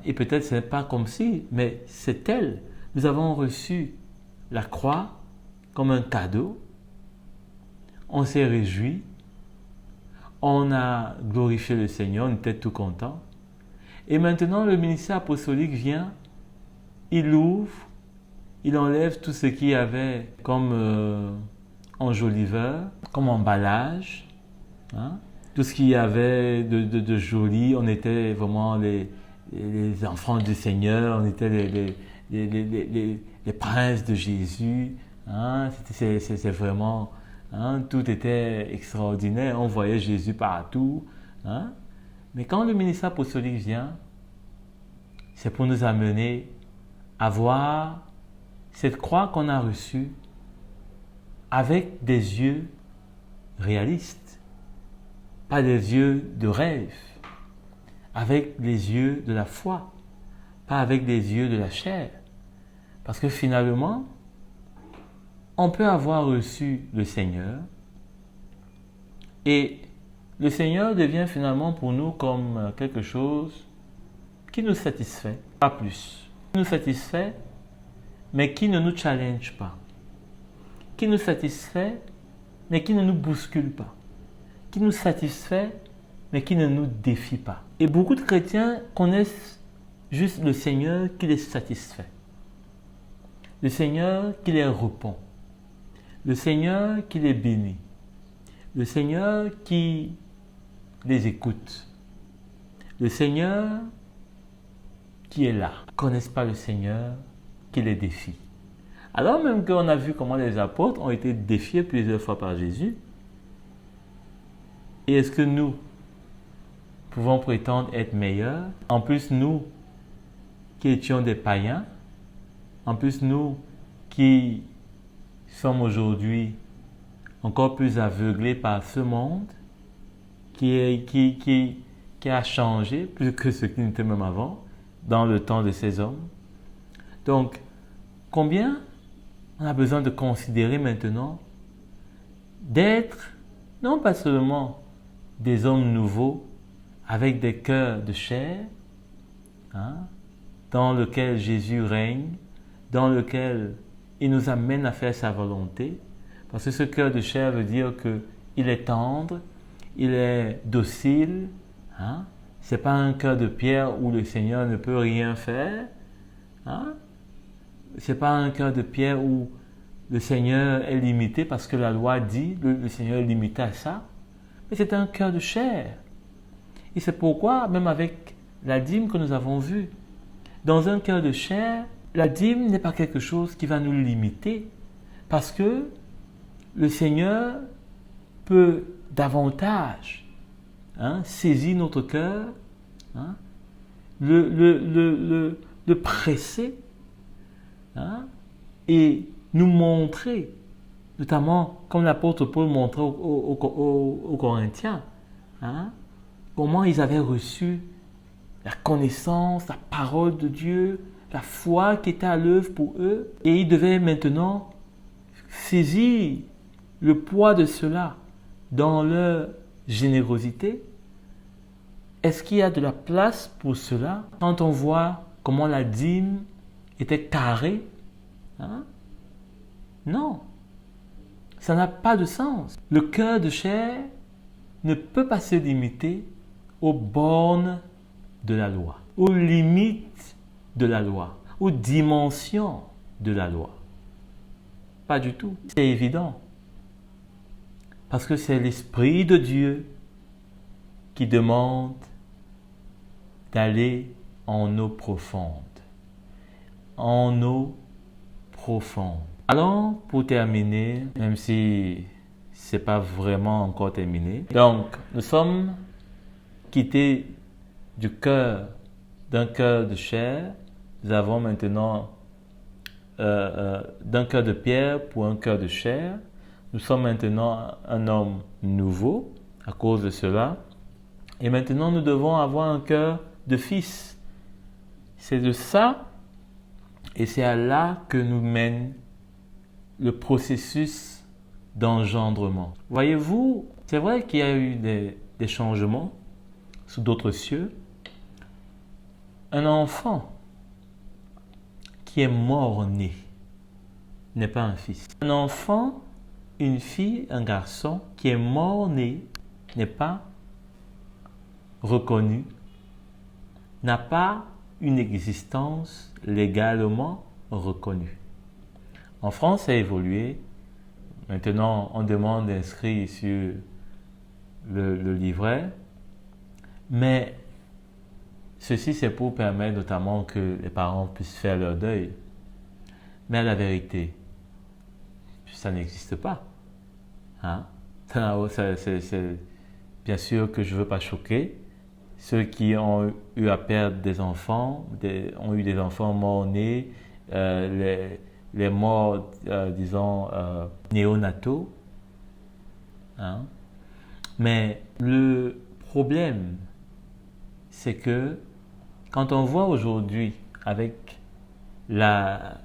et peut-être ce n'est pas comme si, mais c'est tel. Nous avons reçu la croix comme un cadeau. On s'est réjoui. On a glorifié le Seigneur, on était tout content. Et maintenant, le ministère apostolique vient, il ouvre, il enlève tout ce qu'il y avait comme enjoliveur, comme emballage, tout ce qu'il y avait de joli. On était vraiment les enfants du Seigneur, on était les princes de Jésus. C'est vraiment, tout était extraordinaire. On voyait Jésus partout. Mais quand le ministère apostolique vient, c'est pour nous amener à voir cette croix qu'on a reçue avec des yeux réalistes, pas des yeux de rêve, avec les yeux de la foi, pas avec les yeux de la chair. Parce que finalement, on peut avoir reçu le Seigneur et le Seigneur devient finalement pour nous comme quelque chose qui nous satisfait, pas plus. Qui nous satisfait, mais qui ne nous challenge pas. Qui nous satisfait, mais qui ne nous bouscule pas. Qui nous satisfait, mais qui ne nous défie pas. Et beaucoup de chrétiens connaissent juste le Seigneur qui les satisfait. Le Seigneur qui les répond. Le Seigneur qui les bénit. Le Seigneur qui les écoute. Le Seigneur qui est là. Ils ne connaissent pas le Seigneur qui les défie. Alors même qu'on a vu comment les apôtres ont été défiés plusieurs fois par Jésus. Et est-ce que nous pouvons prétendre être meilleurs? En plus, nous qui étions des païens, en plus, nous qui sommes aujourd'hui encore plus aveuglés par ce monde qui a changé plus que ce qu'il n'était même avant dans le temps de ces hommes. Donc, combien on a besoin de considérer maintenant d'être non pas seulement des hommes nouveaux avec des cœurs de chair, dans lequel Jésus règne, dans lequel il nous amène à faire sa volonté, parce que ce cœur de chair veut dire qu'il est tendre, il est docile. Ce n'est pas un cœur de pierre où le Seigneur ne peut rien faire. Ce n'est pas un cœur de pierre où le Seigneur est limité parce que la loi dit le Seigneur est limité à ça. Mais c'est un cœur de chair. Et c'est pourquoi, même avec la dîme que nous avons vue, dans un cœur de chair, la dîme n'est pas quelque chose qui va nous limiter parce que le Seigneur peut davantage saisir notre cœur, le presser et nous montrer, notamment comme l'apôtre Paul montrait aux Corinthiens, comment ils avaient reçu la connaissance, la parole de Dieu, la foi qui était à l'œuvre pour eux. Et ils devaient maintenant saisir le poids de cela dans leur générosité. Est-ce qu'il y a de la place pour cela? Quand on voit comment la dîme était carrée, non, ça n'a pas de sens. Le cœur de chair ne peut pas se limiter aux bornes de la loi, aux limites de la loi, aux dimensions de la loi. Pas du tout. C'est évident. Parce que c'est l'Esprit de Dieu qui demande d'aller en eau profonde. En eau profonde. Alors, pour terminer, même si c'est pas vraiment encore terminé, donc nous sommes quittés du cœur, d'un cœur de chair. Nous avons maintenant d'un cœur de pierre pour un cœur de chair. Nous sommes maintenant un homme nouveau à cause de cela. Et maintenant, nous devons avoir un cœur de fils. C'est de ça, et c'est à là que nous mène le processus d'engendrement. Voyez-vous, c'est vrai qu'il y a eu des changements sous d'autres cieux. Un enfant qui est mort-né n'est pas un fils. Un enfant, une fille, un garçon qui est mort-né n'est pas reconnu, n'a pas une existence légalement reconnue. En France, ça a évolué. Maintenant, on demande d'inscrire sur le livret, mais ceci, c'est pour permettre notamment que les parents puissent faire leur deuil. Mais à la vérité, ça n'existe pas. Hein? Bien sûr que je ne veux pas choquer. Ceux qui ont eu à perdre des enfants, ont eu des enfants morts-nés, les morts, néonataux. Hein? Mais le problème, c'est que quand on voit aujourd'hui avec la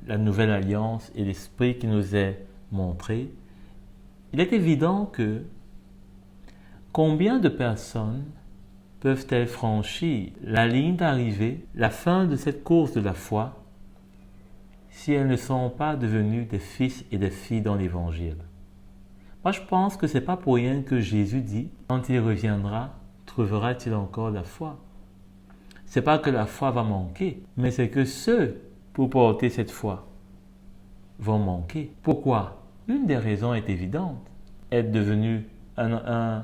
nouvelle alliance et l'esprit qui nous est montré, il est évident que combien de personnes peuvent-elles franchir la ligne d'arrivée, la fin de cette course de la foi, si elles ne sont pas devenues des fils et des filles dans l'Évangile? Moi, je pense que ce n'est pas pour rien que Jésus dit, quand il reviendra, trouvera-t-il encore la foi? Ce n'est pas que la foi va manquer, mais c'est que ceux pour porter cette foi vont manquer. Pourquoi? Une des raisons est évidente. Être devenu un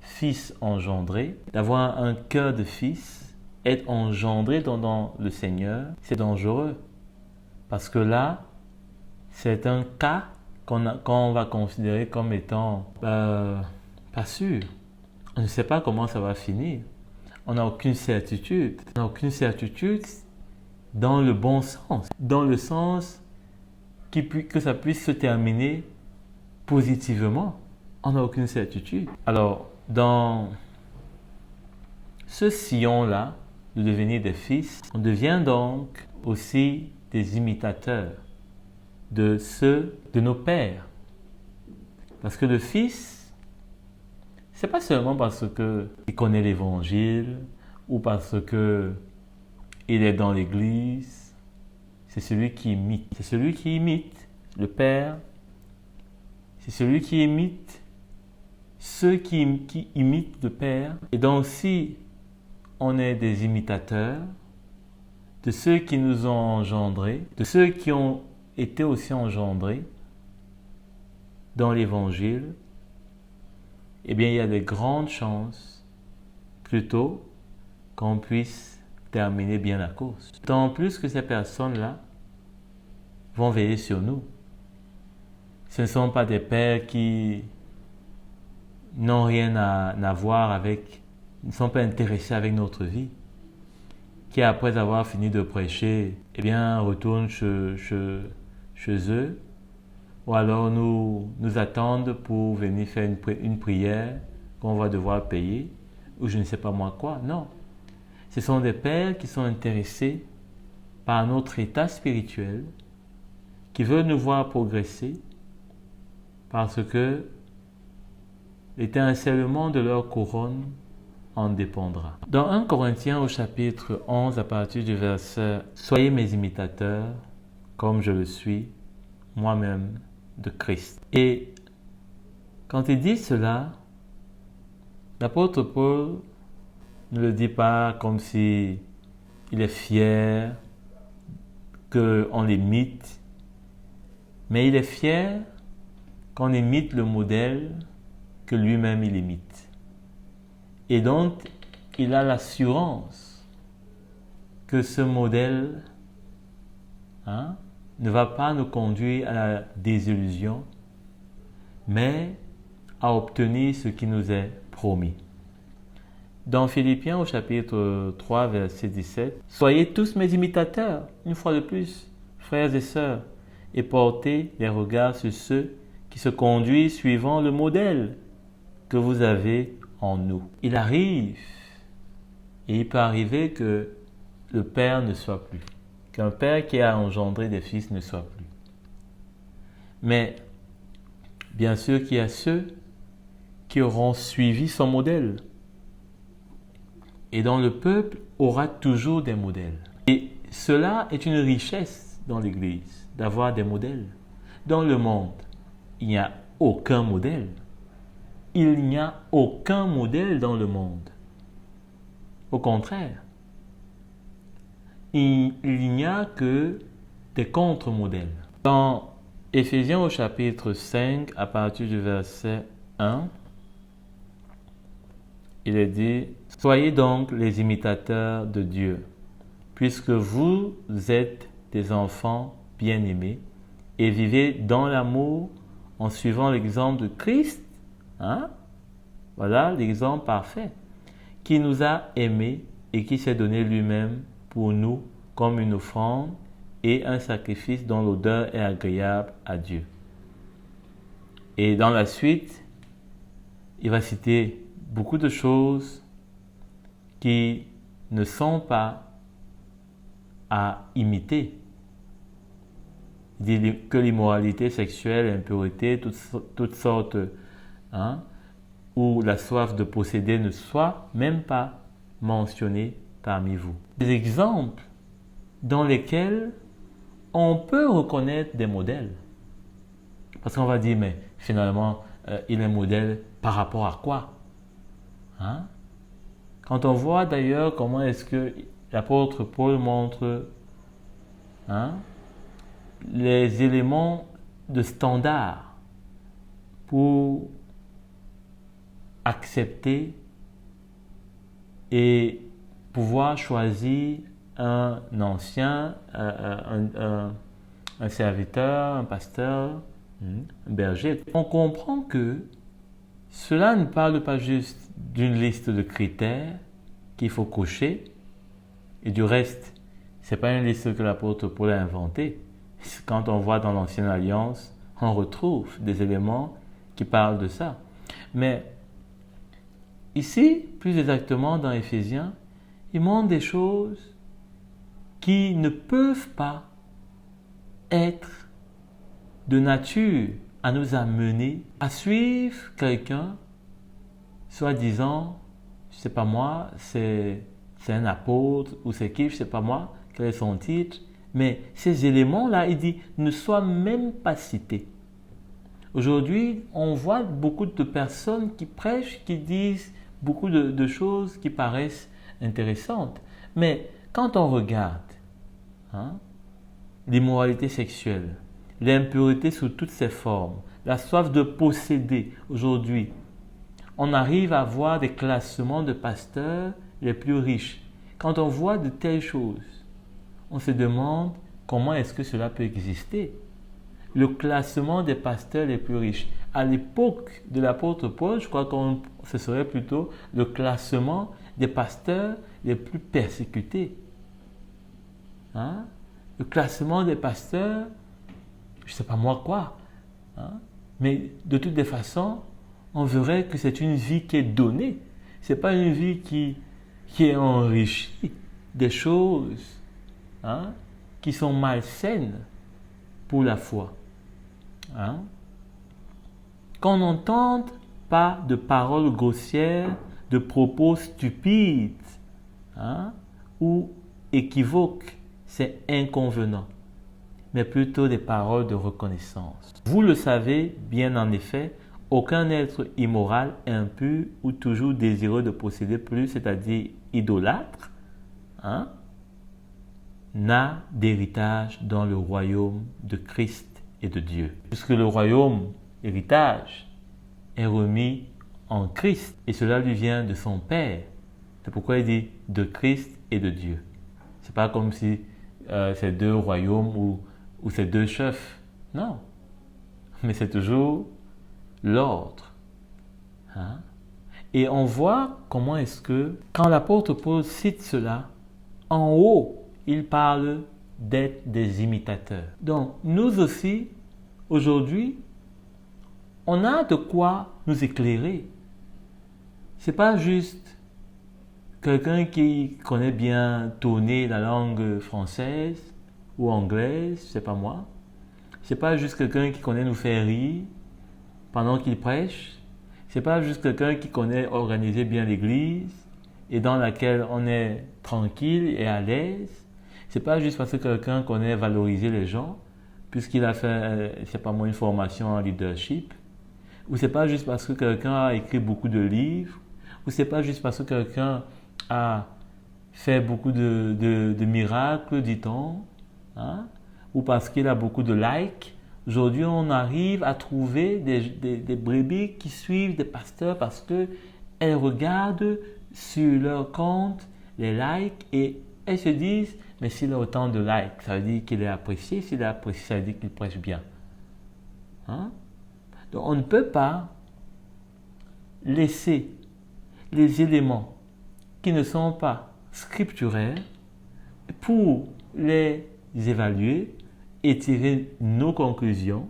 fils engendré, d'avoir un cœur de fils, être engendré dans le Seigneur, c'est dangereux. Parce que là, c'est un cas qu'on va considérer comme étant pas sûr. On ne sait pas comment ça va finir. On n'a aucune certitude. On n'a aucune certitude dans le bon sens. Dans le sens que ça puisse se terminer positivement. On n'a aucune certitude. Alors, dans ce sillon-là, de devenir des fils, on devient donc aussi des imitateurs de ceux de nos pères. Parce que le fils, c'est pas seulement parce qu'il connaît l'évangile ou parce qu'il est dans l'église, c'est celui qui imite. C'est celui qui imite le père, c'est celui qui imite ceux qui imitent le père. Et donc si on est des imitateurs de ceux qui nous ont engendrés, de ceux qui ont été aussi engendrés dans l'évangile, eh bien, il y a de grandes chances, plutôt, qu'on puisse terminer bien la course. Tant plus que ces personnes-là vont veiller sur nous. Ce ne sont pas des pères qui n'ont rien à voir avec, ne sont pas intéressés avec notre vie, qui après avoir fini de prêcher, eh bien, retournent chez eux, ou alors nous attendent pour venir faire une prière qu'on va devoir payer, ou je ne sais pas moi quoi. Non. Ce sont des pères qui sont intéressés par notre état spirituel, qui veulent nous voir progresser, parce que l'étincellement de leur couronne en dépendra. Dans 1 Corinthiens au chapitre 11, à partir du verset « Soyez mes imitateurs, comme je le suis, moi-même, de Christ. » Et quand il dit cela, l'apôtre Paul ne le dit pas comme si il est fier qu'on l'imite, mais il est fier qu'on imite le modèle que lui-même il imite. Et donc, il a l'assurance que ce modèle ne va pas nous conduire à la désillusion, mais à obtenir ce qui nous est promis. Dans Philippiens au chapitre 3, verset 17, « Soyez tous mes imitateurs, une fois de plus, frères et sœurs, et portez les regards sur ceux qui se conduisent suivant le modèle que vous avez en nous. » Il arrive, et il peut arriver que le Père ne soit plus, qu'un Père qui a engendré des fils ne soit plus. Mais, bien sûr qu'il y a ceux qui auront suivi son modèle. Et dont le peuple aura toujours des modèles. Et cela est une richesse dans l'Église, d'avoir des modèles. Dans le monde, il n'y a aucun modèle. Il n'y a aucun modèle dans le monde. Au contraire, il n'y a que des contre-modèles. Dans Éphésiens au chapitre 5, à partir du verset 1, il est dit « Soyez donc les imitateurs de Dieu, puisque vous êtes des enfants bien-aimés, et vivez dans l'amour en suivant l'exemple de Christ. » Voilà l'exemple parfait, qui nous a aimés et qui s'est donné lui-même pour nous comme une offrande et un sacrifice dont l'odeur est agréable à Dieu. Et dans la suite, il va citer beaucoup de choses qui ne sont pas à imiter. Il dit que l'immoralité sexuelle, l'impureté, toutes sortes, ou la soif de posséder ne soient même pas mentionnées parmi vous. Des exemples dans lesquels on peut reconnaître des modèles. Parce qu'on va dire, mais finalement, il est modèle par rapport à quoi? Quand on voit d'ailleurs comment est-ce que l'apôtre Paul montre les éléments de standard pour accepter et pouvoir choisir un ancien, un serviteur, un pasteur, un berger. On comprend que cela ne parle pas juste d'une liste de critères qu'il faut cocher, et du reste, ce n'est pas une liste que l'apôtre Paul a inventée. Quand on voit dans l'Ancienne Alliance, on retrouve des éléments qui parlent de ça. Mais ici, plus exactement dans Éphésiens, il montre des choses qui ne peuvent pas être de nature à nous amener à suivre quelqu'un, soi-disant, je ne sais pas moi, c'est un apôtre ou c'est qui, je ne sais pas moi, quel est son titre, mais ces éléments-là, il dit, ne soient même pas cités. Aujourd'hui, on voit beaucoup de personnes qui prêchent, qui disent beaucoup de choses qui paraissent intéressantes, mais quand on regarde l'immoralité sexuelle, l'impureté sous toutes ses formes, la soif de posséder aujourd'hui, on arrive à voir des classements de pasteurs les plus riches. Quand on voit de telles choses, on se demande comment est-ce que cela peut exister. Le classement des pasteurs les plus riches. À l'époque de l'apôtre Paul, je crois que ce serait plutôt le classement des pasteurs les plus persécutés. Le classement des pasteurs, je ne sais pas moi quoi. Mais de toutes les façons, on verrait que c'est une vie qui est donnée. Ce n'est pas une vie qui est enrichie des choses qui sont malsaines pour la foi. Qu'on n'entende pas de paroles grossières, de propos stupides ou équivoques, c'est inconvenant, mais plutôt des paroles de reconnaissance. Vous le savez bien en effet, aucun être immoral, impur ou toujours désireux de posséder plus, c'est-à-dire idolâtre, n'a d'héritage dans le royaume de Christ et de Dieu. Puisque le royaume, héritage, est remis en Christ et cela lui vient de son Père. C'est pourquoi il dit de Christ et de Dieu. Ce n'est pas comme si ces deux royaumes ou c'est 2 chefs. Non. Mais c'est toujours l'ordre. Hein? Et on voit comment est-ce que, quand l'apôtre Paul cite cela, en haut, il parle d'être des imitateurs. Donc, nous aussi, aujourd'hui, on a de quoi nous éclairer. C'est pas juste quelqu'un qui connaît bien tourner la langue française ou anglaise, c'est pas moi. C'est pas juste quelqu'un qui connaît nous faire rire pendant qu'il prêche. C'est pas juste quelqu'un qui connaît organiser bien l'église et dans laquelle on est tranquille et à l'aise. C'est pas juste parce que quelqu'un connaît valoriser les gens, puisqu'il a fait, c'est pas moi, une formation en leadership. Ou c'est pas juste parce que quelqu'un a écrit beaucoup de livres. Ou c'est pas juste parce que quelqu'un a fait beaucoup de miracles, dit-on. Hein? Ou parce qu'il a beaucoup de likes. Aujourd'hui, on arrive à trouver des brebis qui suivent des pasteurs parce qu'elles regardent sur leur compte les likes et elles se disent, mais s'il a autant de likes, ça veut dire qu'il est apprécié. S'il est apprécié, ça veut dire qu'il prêche bien. Hein? Donc, on ne peut pas laisser les éléments qui ne sont pas scripturaires pour les évaluer et tirer nos conclusions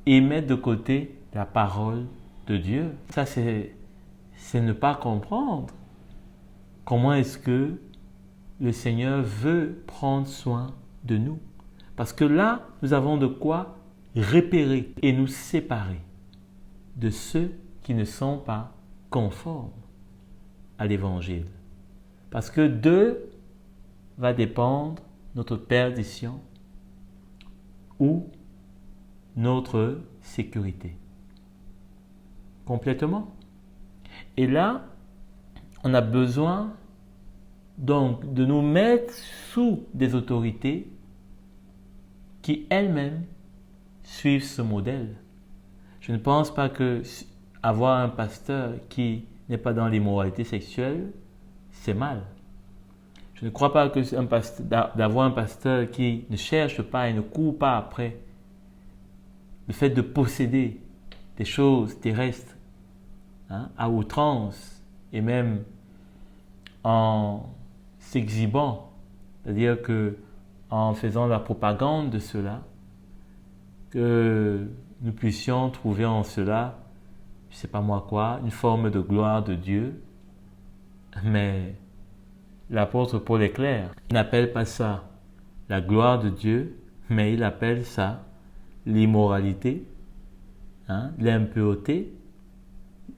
et mettre de côté la parole de Dieu. Ça, c'est ne pas comprendre comment est-ce que le Seigneur veut prendre soin de nous. Parce que là, nous avons de quoi repérer et nous séparer de ceux qui ne sont pas conformes à l'Évangile. Parce que d'eux va dépendre notre perdition ou notre sécurité. Complètement. Et là, on a besoin donc de nous mettre sous des autorités qui elles-mêmes suivent ce modèle. Je ne pense pas que avoir un pasteur qui n'est pas dans l'immoralité sexuelle, c'est mal. Je ne crois pas que d'avoir un pasteur qui ne cherche pas et ne court pas après le fait de posséder des choses terrestres à outrance et même en s'exhibant, c'est-à-dire que en faisant la propagande de cela, que nous puissions trouver en cela, je ne sais pas moi quoi, une forme de gloire de Dieu. Mais l'apôtre Paul est clair, il n'appelle pas ça la gloire de Dieu, mais il appelle ça l'immoralité, l'impureté.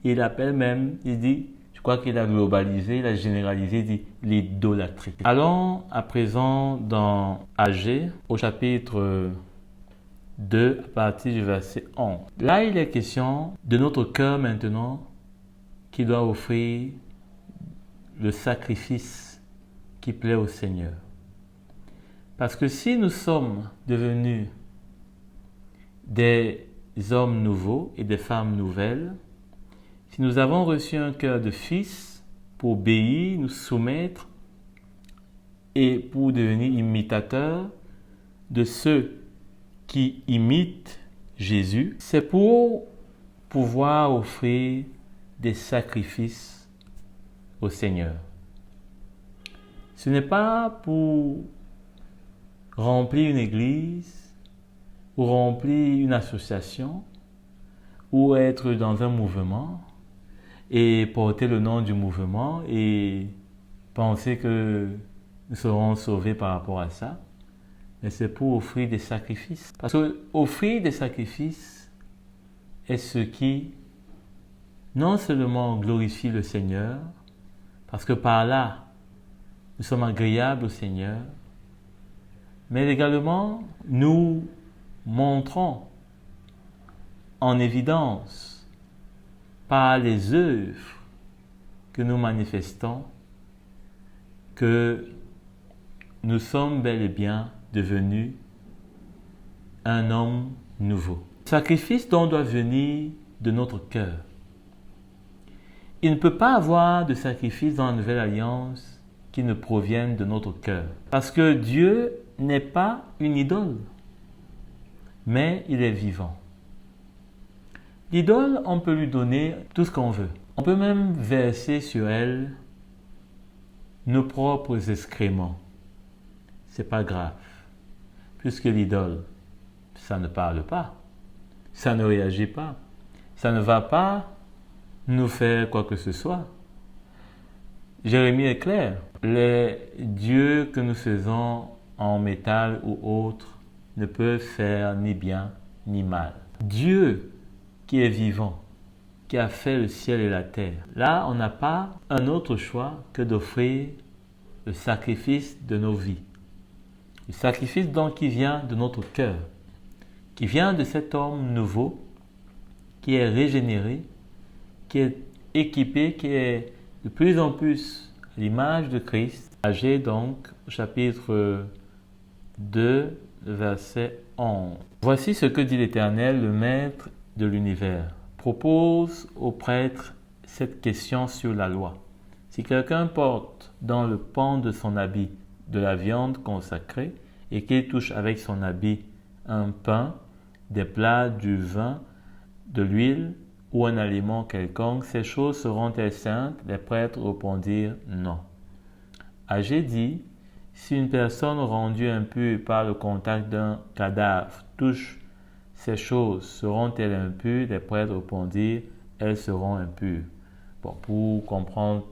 Il appelle même, il dit, je crois qu'il a globalisé, il a généralisé, il dit l'idolâtrie. Allons à présent dans Agé, au chapitre 2, à partir du verset 11. Là, il est question de notre cœur maintenant qui doit offrir le sacrifice qui plaît au Seigneur. Parce que si nous sommes devenus des hommes nouveaux et des femmes nouvelles, si nous avons reçu un cœur de fils pour obéir, nous soumettre et pour devenir imitateurs de ceux qui imitent Jésus, c'est pour pouvoir offrir des sacrifices au Seigneur. Ce n'est pas pour remplir une église ou remplir une association ou être dans un mouvement et porter le nom du mouvement et penser que nous serons sauvés par rapport à ça. Mais c'est pour offrir des sacrifices. Parce que offrir des sacrifices est ce qui non seulement glorifie le Seigneur, parce que par là, nous sommes agréables au Seigneur, mais également nous montrons en évidence par les œuvres que nous manifestons que nous sommes bel et bien devenus un homme nouveau. Le sacrifice dont doit venir de notre cœur. Il ne peut pas avoir de sacrifice dans la Nouvelle Alliance qui ne provienne de notre cœur. Parce que Dieu n'est pas une idole. mais il est vivant. L'idole, on peut lui donner tout ce qu'on veut. On peut même verser sur elle nos propres excréments. C'est pas grave, puisque l'idole, ça ne parle pas, ça ne réagit pas, ça ne va pas nous faire quoi que ce soit. Jérémie est clair, les dieux que nous faisons en métal ou autre ne peuvent faire ni bien ni mal. Dieu qui est vivant, qui a fait le ciel et la terre, là on n'a pas un autre choix que d'offrir le sacrifice de nos vies. Le sacrifice donc qui vient de notre cœur, qui vient de cet homme nouveau, qui est régénéré, qui est équipé, qui est de plus en plus à l'image de Christ. Agé donc au chapitre 2, verset 11. Voici ce que dit l'Éternel, le Maître de l'univers. Propose aux prêtres cette question sur la loi. Si quelqu'un porte dans le pan de son habit de la viande consacrée et qu'il touche avec son habit un pain, des plats, du vin, de l'huile ou un aliment quelconque, ces choses seront-elles saintes? Les prêtres répondirent non. Agé dit, si une personne rendue impure par le contact d'un cadavre touche ces choses, seront-elles impures? Les prêtres répondirent, elles seront impures. Bon, pour comprendre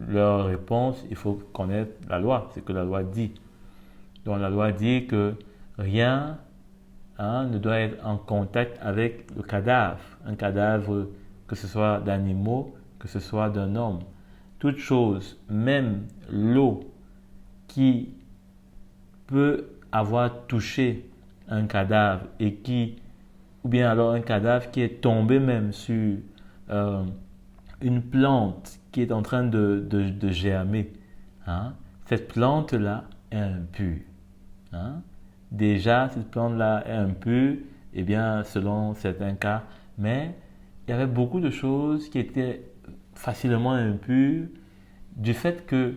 leur réponse, il faut connaître la loi, ce que la loi dit. Donc la loi dit que rien ne doit être en contact avec le cadavre. Un cadavre, que ce soit d'animaux, que ce soit d'un homme. Toute chose, même l'eau qui peut avoir touché un cadavre et qui, ou bien alors un cadavre qui est tombé même sur une plante qui est en train de germer, cette plante-là est impure. Déjà, cette plante-là est impure, eh bien, selon certains cas, mais il y avait beaucoup de choses qui étaient facilement impures du fait que,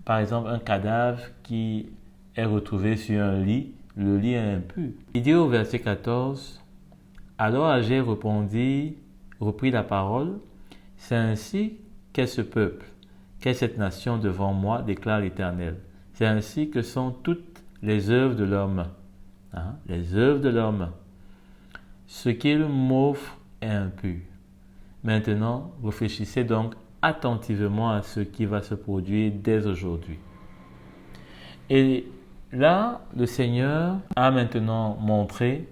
par exemple, un cadavre qui est retrouvé sur un lit, le lit est impur. Il dit au verset 14, « Alors Agé reprit la parole, « C'est ainsi qu'est ce peuple, qu'est cette nation devant moi, déclare l'Éternel. C'est ainsi que sont toutes les œuvres de leurs mains. » Les œuvres de leurs mains. Ce qu'ils m'offrent est impur. Maintenant, réfléchissez donc attentivement à ce qui va se produire dès aujourd'hui. Et là, le Seigneur a maintenant montré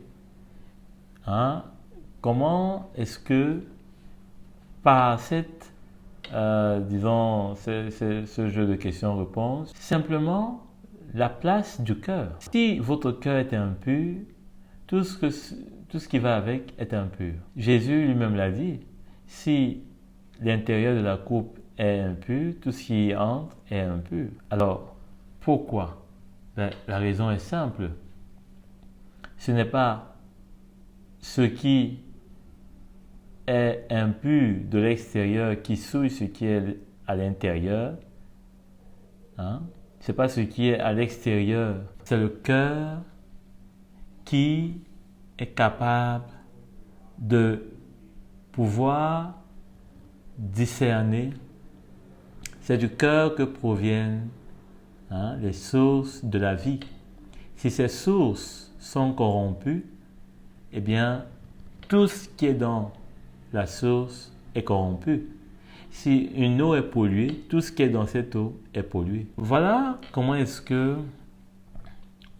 comment est-ce que par cette, ce jeu de questions-réponses, simplement la place du cœur. Si votre cœur est impur, tout ce qui va avec est impur. Jésus lui-même l'a dit, si l'intérieur de la coupe est impur, tout ce qui y entre est impur. Alors, pourquoi? La raison est simple. Ce n'est pas ce qui est impur de l'extérieur qui souille ce qui est à l'intérieur. Ce n'est pas ce qui est à l'extérieur. C'est le cœur qui est capable de pouvoir discerner. C'est du cœur que proviennent les sources de la vie. Si ces sources sont corrompues, eh bien, tout ce qui est dans la source est corrompu. Si une eau est polluée, tout ce qui est dans cette eau est pollué. Voilà comment est-ce que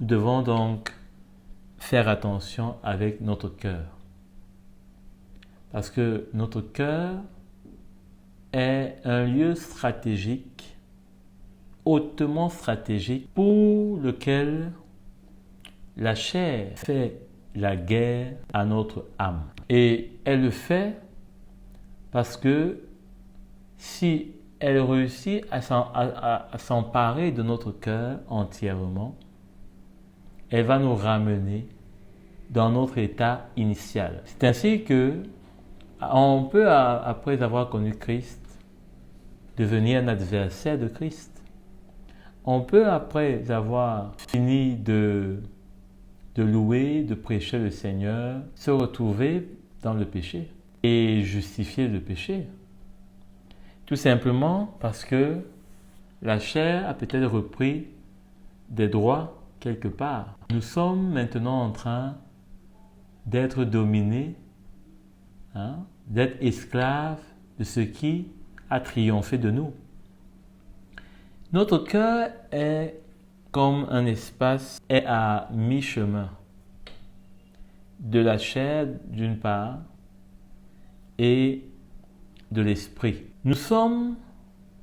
nous devons donc faire attention avec notre cœur. Parce que notre cœur est un lieu stratégique, hautement stratégique, pour lequel la chair fait la guerre à notre âme. Et elle le fait parce que si elle réussit à s'emparer de notre cœur entièrement, elle va nous ramener dans notre état initial. C'est ainsi que on peut, après avoir connu Christ, devenir un adversaire de Christ. On peut, après avoir fini de de louer, de prêcher le Seigneur, se retrouver dans le péché et justifier le péché. Tout simplement parce que la chair a peut-être repris des droits quelque part. Nous sommes maintenant en train d'être dominés, d'être esclaves de ce qui a triomphé de nous. Notre cœur est comme un espace, est à mi-chemin de la chair d'une part et de l'esprit. Nous sommes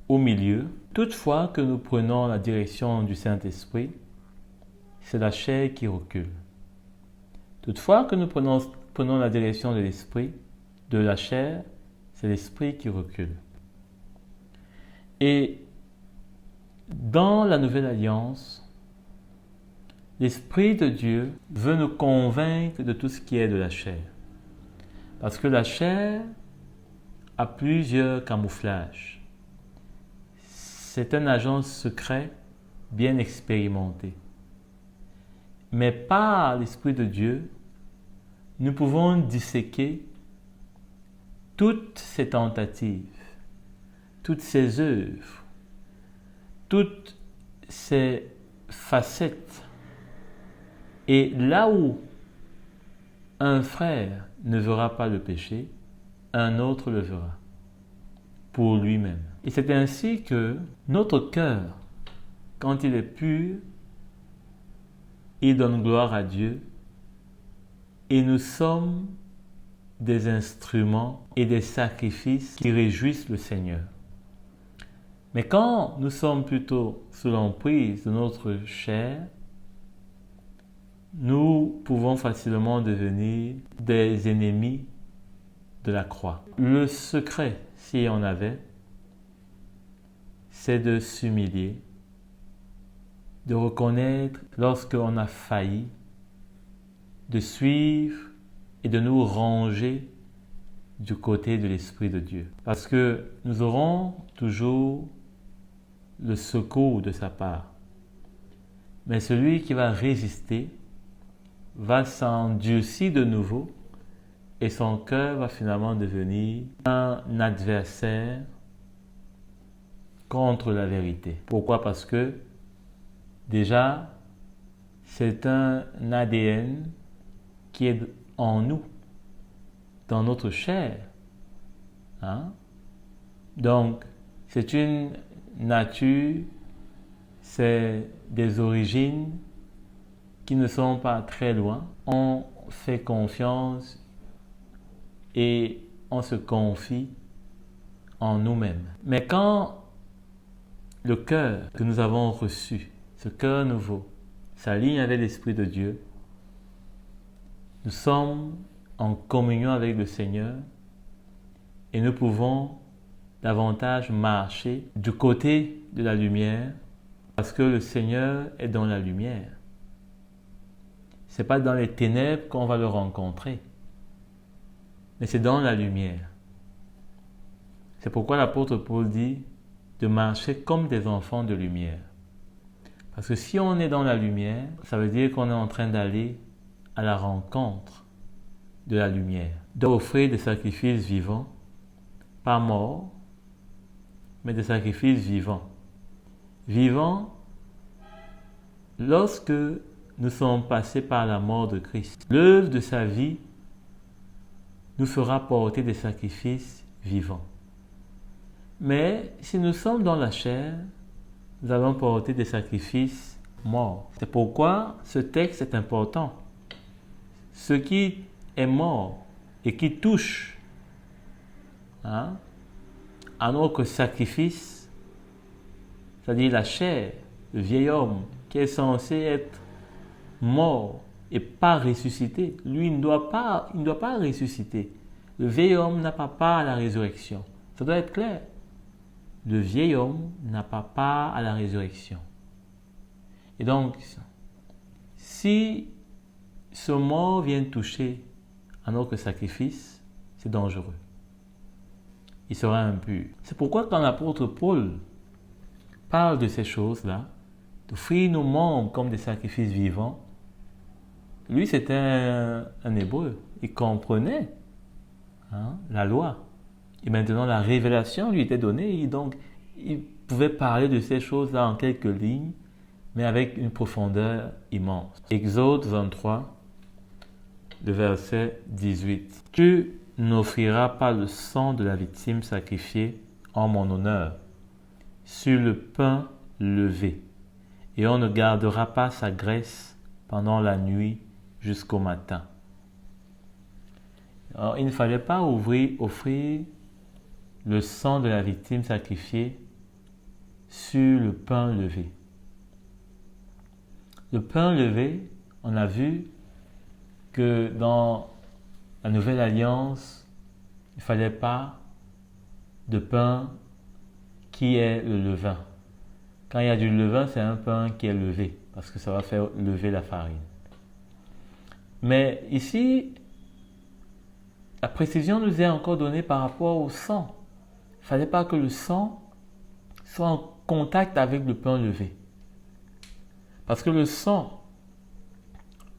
au milieu. Toutefois que nous prenons la direction du Saint-Esprit, c'est la chair qui recule. Toutefois que nous prenons la direction de l'esprit, de la chair, c'est l'esprit qui recule. Et dans la Nouvelle Alliance, l'Esprit de Dieu veut nous convaincre de tout ce qui est de la chair. Parce que la chair a plusieurs camouflages. C'est un agent secret bien expérimenté. Mais par l'Esprit de Dieu, nous pouvons disséquer toutes ces tentatives, toutes ces œuvres, toutes ces facettes. Et là où un frère ne verra pas le péché, un autre le verra pour lui-même. Et c'est ainsi que notre cœur, quand il est pur, il donne gloire à Dieu et nous sommes des instruments et des sacrifices qui réjouissent le Seigneur. Mais quand nous sommes plutôt sous l'emprise de notre chair, nous pouvons facilement devenir des ennemis de la croix. Le secret, s'il y en avait, c'est de s'humilier, de reconnaître lorsqu'on a failli, de suivre et de nous ranger du côté de l'Esprit de Dieu. Parce que nous aurons toujours le secours de sa part. Mais celui qui va résister va s'endurcir de nouveau et son cœur va finalement devenir un adversaire contre la vérité. Pourquoi? Parce que déjà, c'est un ADN qui est en nous, dans notre chair. Donc, c'est une nature, c'est des origines qui ne sont pas très loin. On fait confiance et on se confie en nous-mêmes. Mais quand le cœur que nous avons reçu, ce cœur nouveau, s'aligne avec l'Esprit de Dieu, nous sommes en communion avec le Seigneur et nous pouvons davantage marcher du côté de la lumière parce que le Seigneur est dans la lumière. Ce n'est pas dans les ténèbres qu'on va le rencontrer, mais c'est dans la lumière. C'est pourquoi l'apôtre Paul dit de marcher comme des enfants de lumière. Parce que si on est dans la lumière, ça veut dire qu'on est en train d'aller à la rencontre de la lumière, d'offrir des sacrifices vivants, pas morts, mais des sacrifices vivants. Vivants lorsque nous sommes passés par la mort de Christ. L'œuvre de sa vie nous fera porter des sacrifices vivants. Mais si nous sommes dans la chair, nous allons porter des sacrifices morts. C'est pourquoi ce texte est important. Ce qui est mort et qui touche à notre sacrifice, c'est-à-dire la chair, le vieil homme qui est censé être mort et pas ressuscité, lui il ne doit pas ressusciter. Le vieil homme n'a pas part à la résurrection. Ça doit être clair. Le vieil homme n'a pas part à la résurrection. Et donc, si ce mort vient toucher à notre sacrifice, c'est dangereux. Il sera impur. C'est pourquoi quand l'apôtre Paul parle de ces choses-là, d'offrir nos membres comme des sacrifices vivants, lui c'était un hébreu, il comprenait la loi. Et maintenant la révélation lui était donnée, et donc il pouvait parler de ces choses-là en quelques lignes, mais avec une profondeur immense. Exode 23, le verset 18. Tu n'offriras pas le sang de la victime sacrifiée en mon honneur sur le pain levé, et on ne gardera pas sa graisse pendant la nuit jusqu'au matin. Alors, il ne fallait pas offrir le sang de la victime sacrifiée sur le pain levé. Le pain levé, on a vu que dans la Nouvelle Alliance, il ne fallait pas de pain qui est le levain. Quand il y a du levain, c'est un pain qui est levé, parce que ça va faire lever la farine. Mais ici, la précision nous est encore donnée par rapport au sang. Il ne fallait pas que le sang soit en contact avec le pain levé. Parce que le sang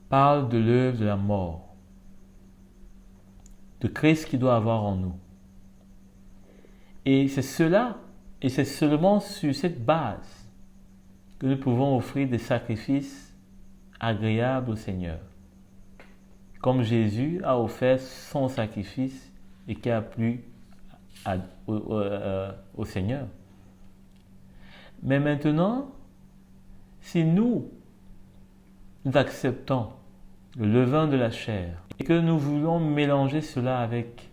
parle de l'œuvre de la mort, de Christ qui doit avoir en nous. Et c'est cela, et c'est seulement sur cette base que nous pouvons offrir des sacrifices agréables au Seigneur. Comme Jésus a offert son sacrifice et qui a plu au Seigneur. Mais maintenant, si nous acceptons le levain de la chair et que nous voulons mélanger cela avec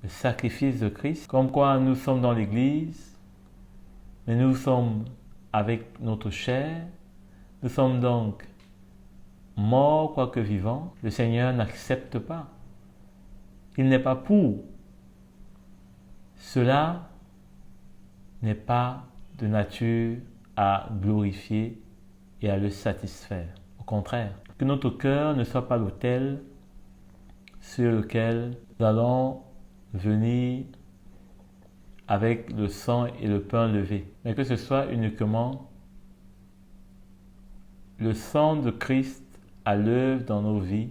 le sacrifice de Christ, comme quoi nous sommes dans l'Église, mais nous sommes avec notre chair, nous sommes donc morts quoique vivants, le Seigneur n'accepte pas. Il n'est pas pour. Cela n'est pas de nature à glorifier et à le satisfaire. Au contraire, que notre cœur ne soit pas l'autel sur lequel nous allons venir avec le sang et le pain levé, mais que ce soit uniquement le sang de Christ à l'œuvre dans nos vies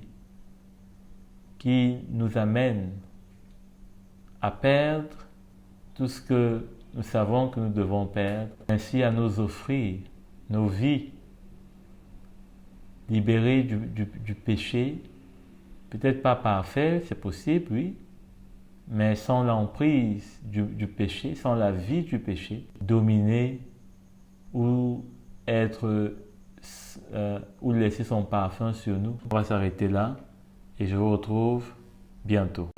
qui nous amène à perdre tout ce que nous savons que nous devons perdre, ainsi à nous offrir nos vies libérées du péché, peut-être pas parfait, c'est possible, oui, mais sans l'emprise du péché, sans la vie du péché, dominer ou ou laisser son parfum sur nous. On va s'arrêter là et je vous retrouve bientôt.